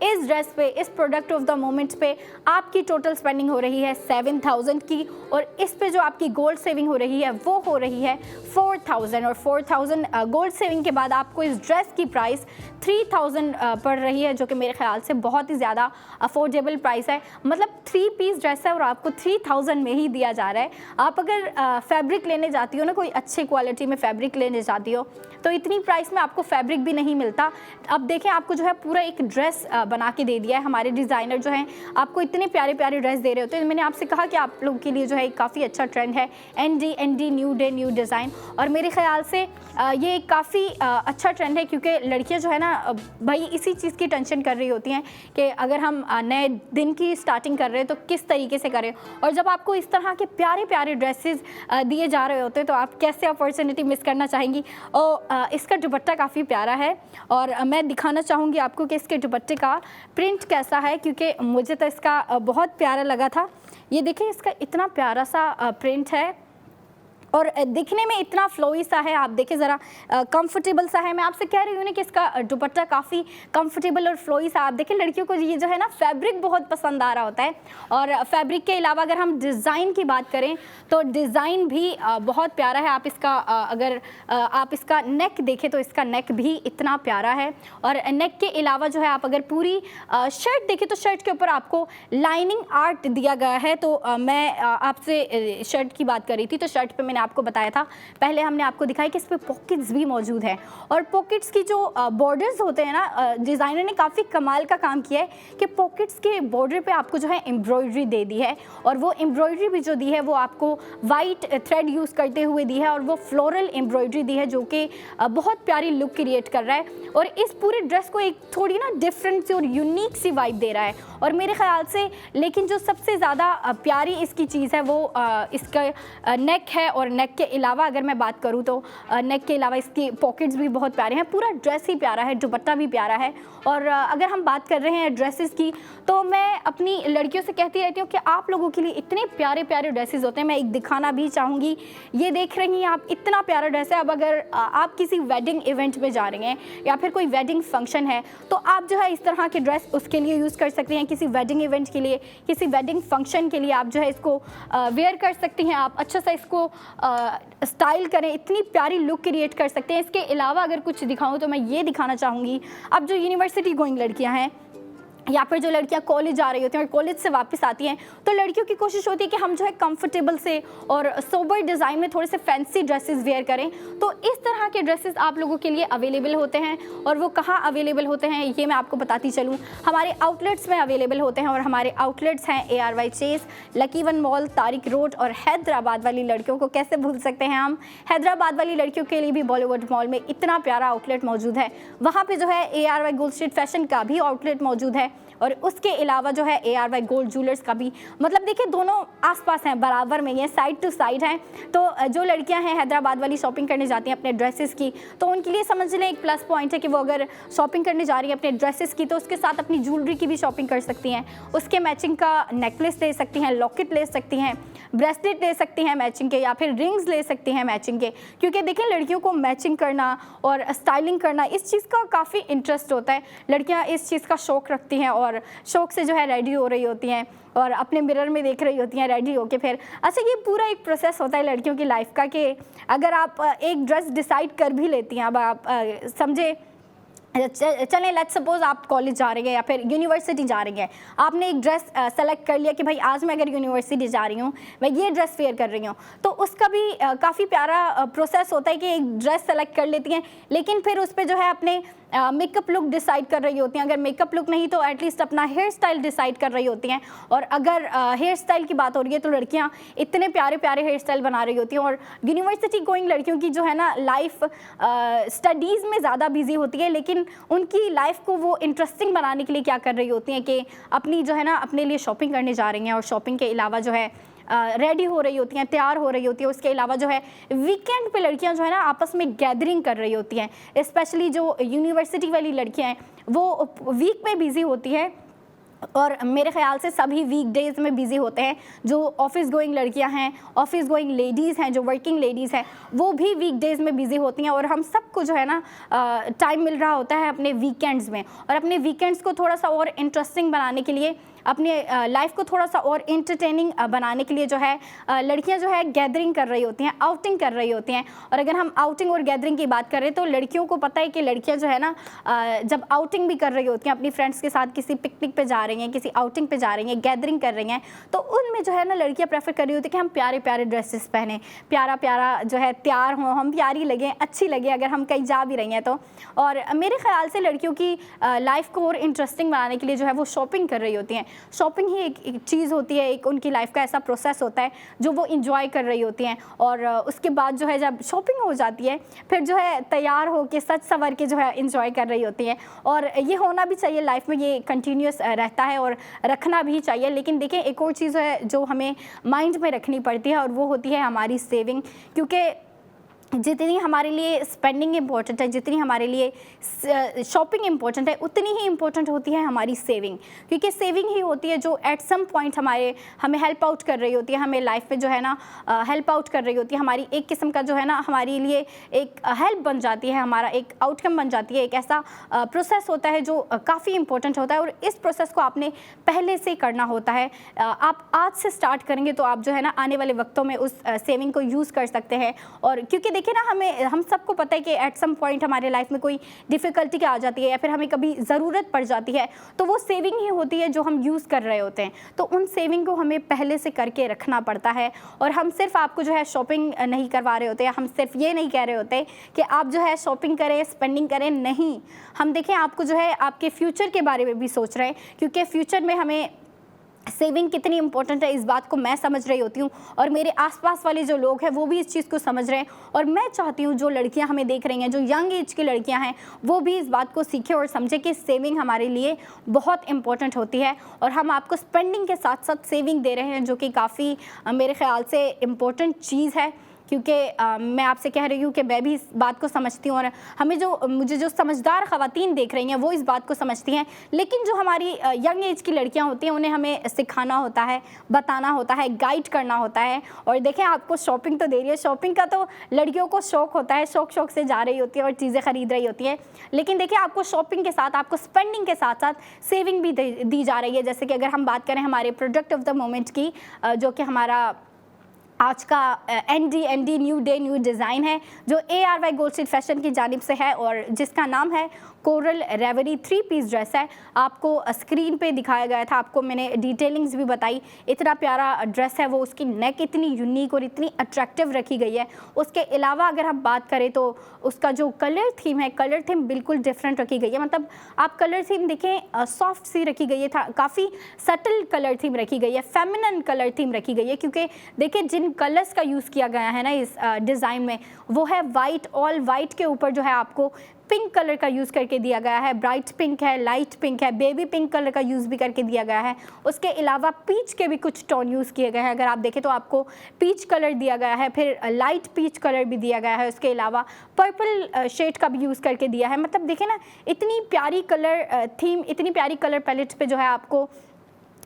इस ड्रेस पे, इस प्रोडक्ट ऑफ द मोमेंट पे आपकी टोटल स्पेंडिंग हो रही है 7000 की। और इस पे जो आपकी गोल्ड सेविंग हो रही है वो हो रही है 4000। और 4000 गोल्ड सेविंग के बाद आपको इस ड्रेस की प्राइस 3000 पड़ रही है, जो कि मेरे ख्याल से बहुत ही ज़्यादा अफोर्डेबल प्राइस है। मतलब 3 पीस ड्रेस है और आपको 3000 में ही दिया जा रहा है। आप अगर फैब्रिक लेने जाती हो ना, कोई अच्छी क्वालिटी में फैब्रिक लेने जाती हो तो इतनी प्राइस में आपको फैब्रिक भी नहीं मिलता। अब देखें आपको जो है पूरा एक ड्रेस बना के दे दिया है। हमारे डिज़ाइनर जो हैं आपको इतने प्यारे प्यारे ड्रेस दे रहे होते हैं। मैंने आपसे कहा कि आप लोगों के लिए जो है काफ़ी अच्छा ट्रेंड है ND new day new design. और मेरे ख्याल से ये काफ़ी अच्छा ट्रेंड है, क्योंकि लड़कियां जो है ना भाई इसी चीज़ की टेंशन कर रही होती हैं कि अगर हम नए दिन की स्टार्टिंग कर रहे हैं तो किस तरीके से करें। और जब आपको इस तरह के प्यारे प्यारे ड्रेसेस दिए जा रहे होते हैं तो आप कैसे अपॉर्चुनिटी मिस करना चाहेंगी। और इसका दुपट्टा काफ़ी प्यारा है और मैं दिखाना चाहूँगी आपको कि इसके दुपट्टे का प्रिंट कैसा है, क्योंकि मुझे तो इसका बहुत प्यारा लगा था। ये देखिए इसका इतना प्यारा सा प्रिंट है और दिखने में इतना फ्लोई सा है। आप देखें ज़रा कंफर्टेबल सा है। मैं आपसे कह रही हूँ ना कि इसका दुपट्टा काफ़ी कंफर्टेबल और फ्लोई सा। आप देखें लड़कियों को ये जो है ना फैब्रिक बहुत पसंद आ रहा होता है। और फैब्रिक के अलावा अगर हम डिज़ाइन की बात करें तो डिज़ाइन भी बहुत प्यारा है। आप इसका अगर आप इसका नेक देखें तो इसका नेक भी इतना प्यारा है। और नेक के अलावा जो है आप अगर पूरी शर्ट देखें तो शर्ट के ऊपर आपको लाइनिंग आर्ट दिया गया है। तो मैं आपसे शर्ट की बात कर रही थी तो शर्ट पे मैंने आपको बताया था, पहले हमने आपको दिखाया कि इस पे पॉकेट्स भी मौजूद हैं। और पॉकेट्स की जो बॉर्डर्स होते हैं ना, डिज़ाइनर ने काफ़ी कमाल का काम किया है कि पॉकेट्स के बॉर्डर पे आपको जो है एम्ब्रॉयडरी दे दी है। और वो एम्ब्रॉयडरी भी जो दी है वो आपको वाइट थ्रेड यूज़ करते हुए दी है और वो फ्लोरल एम्ब्रॉयडरी दी है जो कि बहुत प्यारी लुक क्रिएट कर रहा है और इस पूरे ड्रेस को एक थोड़ी ना डिफरेंट सी और यूनिक सी वाइब दे रहा है। और मेरे ख्याल से लेकिन जो सबसे ज़्यादा प्यारी इसकी चीज़ है वो इसका नेक है। और नेक के अलावा अगर मैं बात करूँ तो नेक के अलावा इसकी पॉकेट्स भी बहुत प्यारे हैं। पूरा ड्रेस ही प्यारा है, दुपट्टा भी प्यारा है। और अगर हम बात कर रहे हैं ड्रेसेस की तो मैं अपनी लड़कियों से कहती रहती हूँ कि आप लोगों के लिए इतने प्यारे प्यारे ड्रेसेस होते हैं। मैं एक दिखाना भी चाहूँगी, ये देख रही हैं आप, इतना प्यारा ड्रेस है। अब अगर आप किसी वेडिंग इवेंट में जा रहे हैं या फिर कोई वेडिंग फंक्शन है तो आप जो है इस तरह के ड्रेस उसके लिए यूज़ कर सकती हैं। किसी वेडिंग इवेंट के लिए, किसी वेडिंग फंक्शन के लिए आप जो है इसको वेयर कर सकती हैं। आप अच्छा सा इसको स्टाइल करें, इतनी प्यारी लुक क्रिएट कर सकते हैं। इसके अलावा अगर कुछ दिखाऊं तो मैं ये दिखाना चाहूँगी, अब जो यूनिवर्सिटी गोइंग लड़कियां हैं या फिर जो लड़कियां कॉलेज जा रही होती हैं और कॉलेज से वापस आती हैं तो लड़कियों की कोशिश होती है कि हम जो है कंफर्टेबल से और सोबर डिज़ाइन में थोड़े से फैंसी ड्रेसेस वेयर करें। तो इस तरह के ड्रेसेस आप लोगों के लिए अवेलेबल होते हैं। और वो कहाँ अवेलेबल होते हैं ये मैं आपको बताती चलूँ, हमारे आउटलेट्स में अवेलेबल होते हैं। और हमारे आउटलेट्स हैं ARY chase, Lucky One Mall, Tariq road और हैदराबाद वाली लड़कियों को कैसे भूल सकते हैं हम। हैदराबाद वाली लड़कियों के लिए भी बॉलीवुड मॉल में इतना प्यारा आउटलेट मौजूद है। वहाँ पर जो है ARY गोल्ड स्ट्रीट फैशन का भी आउटलेट मौजूद है और उसके अलावा जो है ARY गोल्ड ज्वेलर्स का भी। मतलब देखिए दोनों आसपास हैं, बराबर में, ये साइड टू साइड हैं। तो जो लड़कियां हैं हैदराबाद वाली शॉपिंग करने जाती हैं अपने ड्रेसेस की तो उनके लिए समझ लें एक प्लस पॉइंट है कि वो अगर शॉपिंग करने जा रही हैं अपने ड्रेसेस की तो उसके साथ अपनी ज्वेलरी की भी शॉपिंग कर सकती हैं। उसके मैचिंग का नेकलेस ले सकती हैं, लॉकेट ले सकती हैं, ब्रेसलेट ले सकती हैं मैचिंग के, या फिर रिंग्स ले सकती हैं मैचिंग के। क्योंकि देखिए लड़कियों को मैचिंग करना और स्टाइलिंग करना इस चीज़ का काफ़ी इंटरेस्ट होता है। लड़कियाँ इस चीज़ का शौक़ रखती हैं हैं और शौक से जो है रेडी हो रही होती हैं और अपने मिरर में देख रही होती हैं रेडी होके फिर। अच्छा, ये पूरा एक प्रोसेस होता है लड़कियों की लाइफ का कि अगर आप एक ड्रेस डिसाइड कर भी लेती हैं, अब आप समझे चलें लेट्स सपोज आप कॉलेज जा रही हैं या फिर यूनिवर्सिटी जा रही हैं, आपने एक ड्रेस सेलेक्ट कर लिया कि भाई आज मैं अगर यूनिवर्सिटी जा रही हूँ मैं ये ड्रेस वेयर कर रही हूँ, तो उसका भी काफ़ी प्यारा प्रोसेस होता है कि एक ड्रेस सेलेक्ट कर लेती हैं, लेकिन फिर उस पर जो है अपने मेकअप लुक डिसाइड कर रही होती हैं। अगर मेकअप लुक नहीं तो एटलीस्ट अपना हेयर स्टाइल डिसाइड कर रही होती हैं। और अगर हेयर स्टाइल की बात हो रही है तो लड़कियां इतने प्यारे प्यारे हेयर स्टाइल बना रही होती हैं। और यूनिवर्सिटी गोइंग लड़कियों की जो है ना लाइफ स्टडीज़ में ज़्यादा बिजी होती है, लेकिन उनकी लाइफ को वो इंटरेस्टिंग बनाने के लिए क्या कर रही होती हैं कि अपनी जो है ना अपने लिए शॉपिंग करने जा रही हैं और शॉपिंग के अलावा जो है रेडी हो रही होती हैं, तैयार हो रही होती है। उसके अलावा जो है वीकेंड पे लड़कियां जो है ना आपस में गैदरिंग कर रही होती हैं। स्पेशली जो यूनिवर्सिटी वाली लड़कियां हैं वो वीक में बिजी होती हैं और मेरे ख्याल से सभी वीक डेज़ में बिज़ी होते हैं। जो ऑफिस गोइंग लड़कियां हैं, ऑफिस गोइंग लेडीज़ हैं, जो वर्किंग लेडीज़ हैं, वो भी वीक डेज़ में बिज़ी होती हैं। और हम सबको जो है ना टाइम मिल रहा होता है अपने वीकेंड्स में, और अपने वीकेंड्स को थोड़ा सा और इंटरेस्टिंग बनाने के लिए, अपने लाइफ को थोड़ा सा और इंटरटेनिंग बनाने के लिए जो है लड़कियां जो है गैदरिंग कर रही होती हैं, आउटिंग कर रही होती हैं। और अगर हम आउटिंग और गैदरिंग की बात करें तो लड़कियों को पता है कि लड़कियां जो है ना जब आउटिंग भी कर रही होती हैं, अपनी फ्रेंड्स के साथ किसी पिकनिक पे जा रही हैं, किसी आउटिंग पे जा रही हैं, गैदरिंग कर रही हैं, तो उनमें जो है ना लड़कियाँ प्रेफर कर रही होती हैं कि हम प्यारे प्यारे ड्रेसेस पहने, प्यारा प्यारा जो है तैयार हों, हम प्यारी लगें, अच्छी लगे अगर हम कहीं जा भी रही हैं तो। और मेरे ख्याल से लड़कियों की लाइफ को और इंटरेस्टिंग बनाने के लिए जो है वो शॉपिंग कर रही होती हैं। शॉपिंग ही एक चीज़ होती है, एक उनकी लाइफ का ऐसा प्रोसेस होता है जो वो इंजॉय कर रही होती हैं। और उसके बाद जो है जब शॉपिंग हो जाती है फिर जो है तैयार हो के सज संवर के जो है इंजॉय कर रही होती हैं। और ये होना भी चाहिए लाइफ में, ये कंटिन्यूस रहता है और रखना भी चाहिए। लेकिन देखें एक और चीज़ है जो हमें माइंड में रखनी पड़ती है और वो होती है हमारी सेविंग। क्योंकि जितनी हमारे लिए स्पेंडिंग इम्पोर्टेंट है, जितनी हमारे लिए शॉपिंग इम्पोर्टेंट है, उतनी ही इम्पोर्टेंट होती है हमारी सेविंग। क्योंकि सेविंग ही होती है जो एट सम पॉइंट हमें हेल्प आउट कर रही होती है, हमें लाइफ में जो है ना हेल्प आउट कर रही होती है। हमारी एक किस्म का जो है ना हमारे लिए एक हेल्प बन जाती है, हमारा एक आउटकम बन जाती है। एक ऐसा प्रोसेस होता है जो काफ़ी इंपॉर्टेंट होता है और इस प्रोसेस को आपने पहले से करना होता है। आप आज से स्टार्ट करेंगे तो आप जो है ना आने वाले वक्तों में उस सेविंग को यूज़ कर सकते हैं। और क्योंकि देखिए ना हम सबको पता है कि एट सम पॉइंट हमारे लाइफ में कोई डिफ़िकल्टी आ जाती है या फिर हमें कभी ज़रूरत पड़ जाती है, तो वो सेविंग ही होती है जो हम यूज़ कर रहे होते हैं। तो उन सेविंग को हमें पहले से करके रखना पड़ता है। और हम सिर्फ आपको जो है शॉपिंग नहीं करवा रहे होते, हम सिर्फ ये नहीं कह रहे होते कि आप जो है शॉपिंग करें, स्पेंडिंग करें, नहीं। हम देखें आपको जो है आपके फ्यूचर के बारे में भी सोच रहे हैं, क्योंकि फ्यूचर में हमें सेविंग कितनी इंपॉर्टेंट है इस बात को मैं समझ रही होती हूँ और मेरे आसपास वाले जो लोग हैं वो भी इस चीज़ को समझ रहे हैं। और मैं चाहती हूँ जो लड़कियाँ हमें देख रही हैं, जो यंग एज की लड़कियाँ हैं, वो भी इस बात को सीखें और समझें कि सेविंग हमारे लिए बहुत इंपॉर्टेंट होती है। और हम आपको स्पेंडिंग के साथ साथ सेविंग दे रहे हैं, जो कि काफ़ी मेरे ख्याल से इम्पोर्टेंट चीज़ है। क्योंकि मैं आपसे कह रही हूँ कि मैं भी इस बात को समझती हूँ और मुझे जो समझदार ख़वातीन देख रही हैं वो इस बात को समझती हैं। लेकिन जो हमारी यंग एज की लड़कियाँ होती हैं उन्हें हमें सिखाना होता है, बताना होता है, गाइड करना होता है। और देखें आपको शॉपिंग तो दे रही है, शॉपिंग का तो लड़कियों को शौक़ होता है, शौक़ से जा रही होती है और चीज़ें ख़रीद रही होती हैं। लेकिन देखिए आपको शॉपिंग के साथ, आपको स्पेंडिंग के साथ साथ सेविंग भी दी जा रही है। जैसे कि अगर हम बात करें हमारे प्रोडक्ट ऑफ द मोमेंट की, जो कि हमारा आज का ND new day new design है, जो ARY गोल्ड स्ट्रीट फैशन की जानिब से है और जिसका नाम है कोरल रेवरी 3 पीस ड्रेस है। आपको स्क्रीन पे दिखाया गया था, आपको मैंने डिटेलिंग्स भी बताई। इतना प्यारा ड्रेस है वो, उसकी नेक इतनी यूनिक और इतनी अट्रैक्टिव रखी गई है। उसके अलावा अगर हम बात करें तो उसका जो कलर थीम है, कलर थीम बिल्कुल डिफरेंट रखी गई है। मतलब आप कलर थीम देखें, सॉफ्ट सी रखी गई है, काफ़ी सटल कलर थीम रखी गई है, फेमिनिन कलर थीम रखी गई है। क्योंकि देखिए जिन कलर्स का यूज़ किया गया है ना इस डिज़ाइन में, वो है वाइट, ऑल वाइट के ऊपर जो है आपको पिंक कलर का यूज़ करके दिया गया है। ब्राइट पिंक है, लाइट पिंक है, बेबी पिंक कलर का यूज़ भी करके दिया गया है। उसके अलावा पीच के भी कुछ टोन यूज़ किए गए हैं। अगर आप देखें तो आपको पीच कलर दिया गया है, फिर लाइट पीच कलर भी दिया गया है। उसके अलावा पर्पल शेड का भी यूज़ करके दिया है। मतलब देखें ना, इतनी प्यारी कलर थीम, इतनी प्यारी कलर पैलेट पे जो है आपको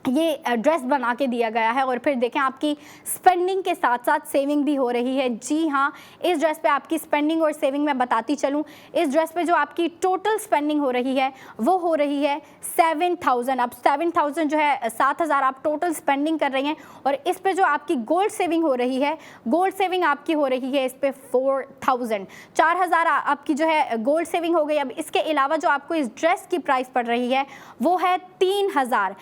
ये ड्रेस बना के दिया गया है। और फिर देखें आपकी स्पेंडिंग के साथ साथ सेविंग भी हो रही है। जी हाँ, इस ड्रेस पे आपकी स्पेंडिंग और सेविंग मैं बताती चलूँ, इस ड्रेस पे जो आपकी टोटल स्पेंडिंग हो रही है वो हो रही है 7,000। अब 7,000 जो है 7,000 आप टोटल स्पेंडिंग कर रही हैं। और इस पे जो आपकी गोल्ड सेविंग हो रही है, गोल्ड सेविंग आपकी हो रही है इस पे 4,000, 4,000 आपकी जो है गोल्ड सेविंग हो गई। अब इसके अलावा जो आपको इस ड्रेस की प्राइस पड़ रही है वो है 3,000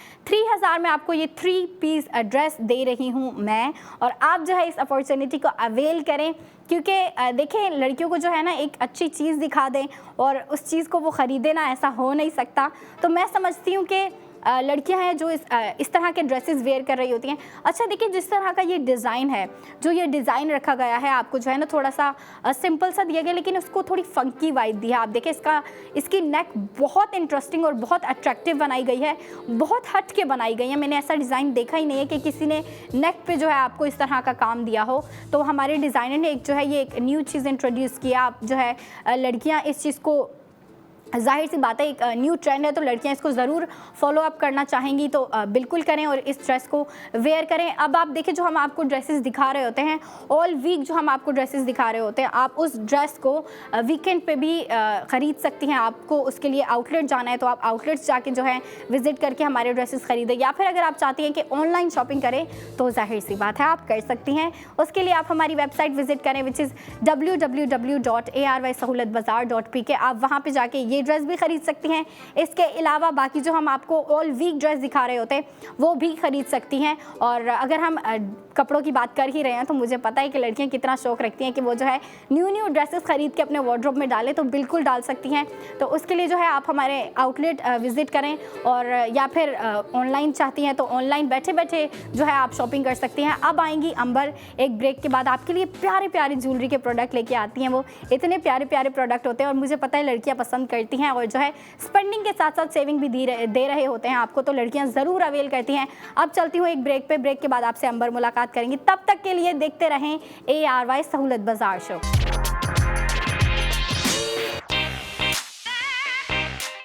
में आपको ये 3 पीस ड्रेस दे रही हूँ मैं। और आप जो है इस अपॉर्चुनिटी को अवेल करें, क्योंकि देखें लड़कियों को जो है ना एक अच्छी चीज़ दिखा दें और उस चीज़ को वो ख़रीदे ना, ऐसा हो नहीं सकता। तो मैं समझती हूँ कि लड़कियां हैं जो इस तरह के ड्रेसेस वेयर कर रही होती हैं। अच्छा देखिए, जिस तरह का ये डिज़ाइन है, जो ये डिज़ाइन रखा गया है आपको जो है ना थोड़ा सा सिंपल सा दिया गया, लेकिन उसको थोड़ी फंकी वाइब दी है। आप देखिए इसकी नेक बहुत इंटरेस्टिंग और बहुत अट्रैक्टिव बनाई गई है, बहुत हट के बनाई गई है। मैंने ऐसा डिज़ाइन देखा ही नहीं है कि किसी ने नेक पे जो है आपको इस तरह का काम दिया हो। तो हमारे डिज़ाइनर ने एक जो है ये एक न्यू चीज़ इंट्रोड्यूस किया। आप जो है लड़कियाँ इस चीज़ को, जाहिर सी बात है एक न्यू ट्रेंड है तो लड़कियां इसको ज़रूर फॉलो अप करना चाहेंगी, तो बिल्कुल करें और इस ड्रेस को वेयर करें। अब आप देखें जो हम आपको ड्रेसेस दिखा रहे होते हैं, ऑल वीक जो हम आपको ड्रेसेस दिखा रहे होते हैं, आप उस ड्रेस को वीकेंड पे भी ख़रीद सकती हैं। आपको उसके लिए आउटलेट जाना है तो आप आउटलेट्स जाके जो है विज़िट करके हमारे ड्रेसेस ख़रीदें, या फिर अगर आप चाहती हैं कि ऑनलाइन शॉपिंग करें तो जाहिर सी बात है आप कर सकती हैं। उसके लिए आप हमारी वेबसाइट विज़िट करें विच इज़ www.arysahoolatbazaar.pk। आप वहाँ पर जाके ये ड्रेस भी खरीद सकती हैं। इसके अलावा बाकी जो हम आपको ऑल वीक ड्रेस दिखा रहे होते हैं वो भी खरीद सकती हैं। और अगर हम कपड़ों की बात कर ही रहे हैं तो मुझे पता है कि लड़कियां कितना शौक रखती हैं कि वो जो है न्यू ड्रेसेस खरीद के अपने वार्डरोब में डालें, तो बिल्कुल डाल सकती हैं। तो उसके लिए जो है आप हमारे आउटलेट विज़िट करें, और या फिर ऑनलाइन चाहती हैं तो ऑनलाइन बैठे बैठे जो है आप शॉपिंग कर सकती हैं। अब आएंगी अंबर एक ब्रेक के बाद आपके लिए प्यारे प्यारे ज्वेलरी के प्रोडक्ट लेके आती हैं। वो इतने प्यारे प्यारे प्रोडक्ट होते हैं और मुझे पता है लड़कियाँ पसंद करती हैं, और जो है स्पेंडिंग के साथ साथ सेविंग भी दे रहे होते हैं आपको, तो लड़कियां ज़रूर अवेल करती हैं। अब चलती हूँ एक ब्रेक पे, ब्रेक के बाद आपसे अंबर मुलाकात करेंगी। तब तक के लिए देखते रहें ARY सहूलत बाजार शो।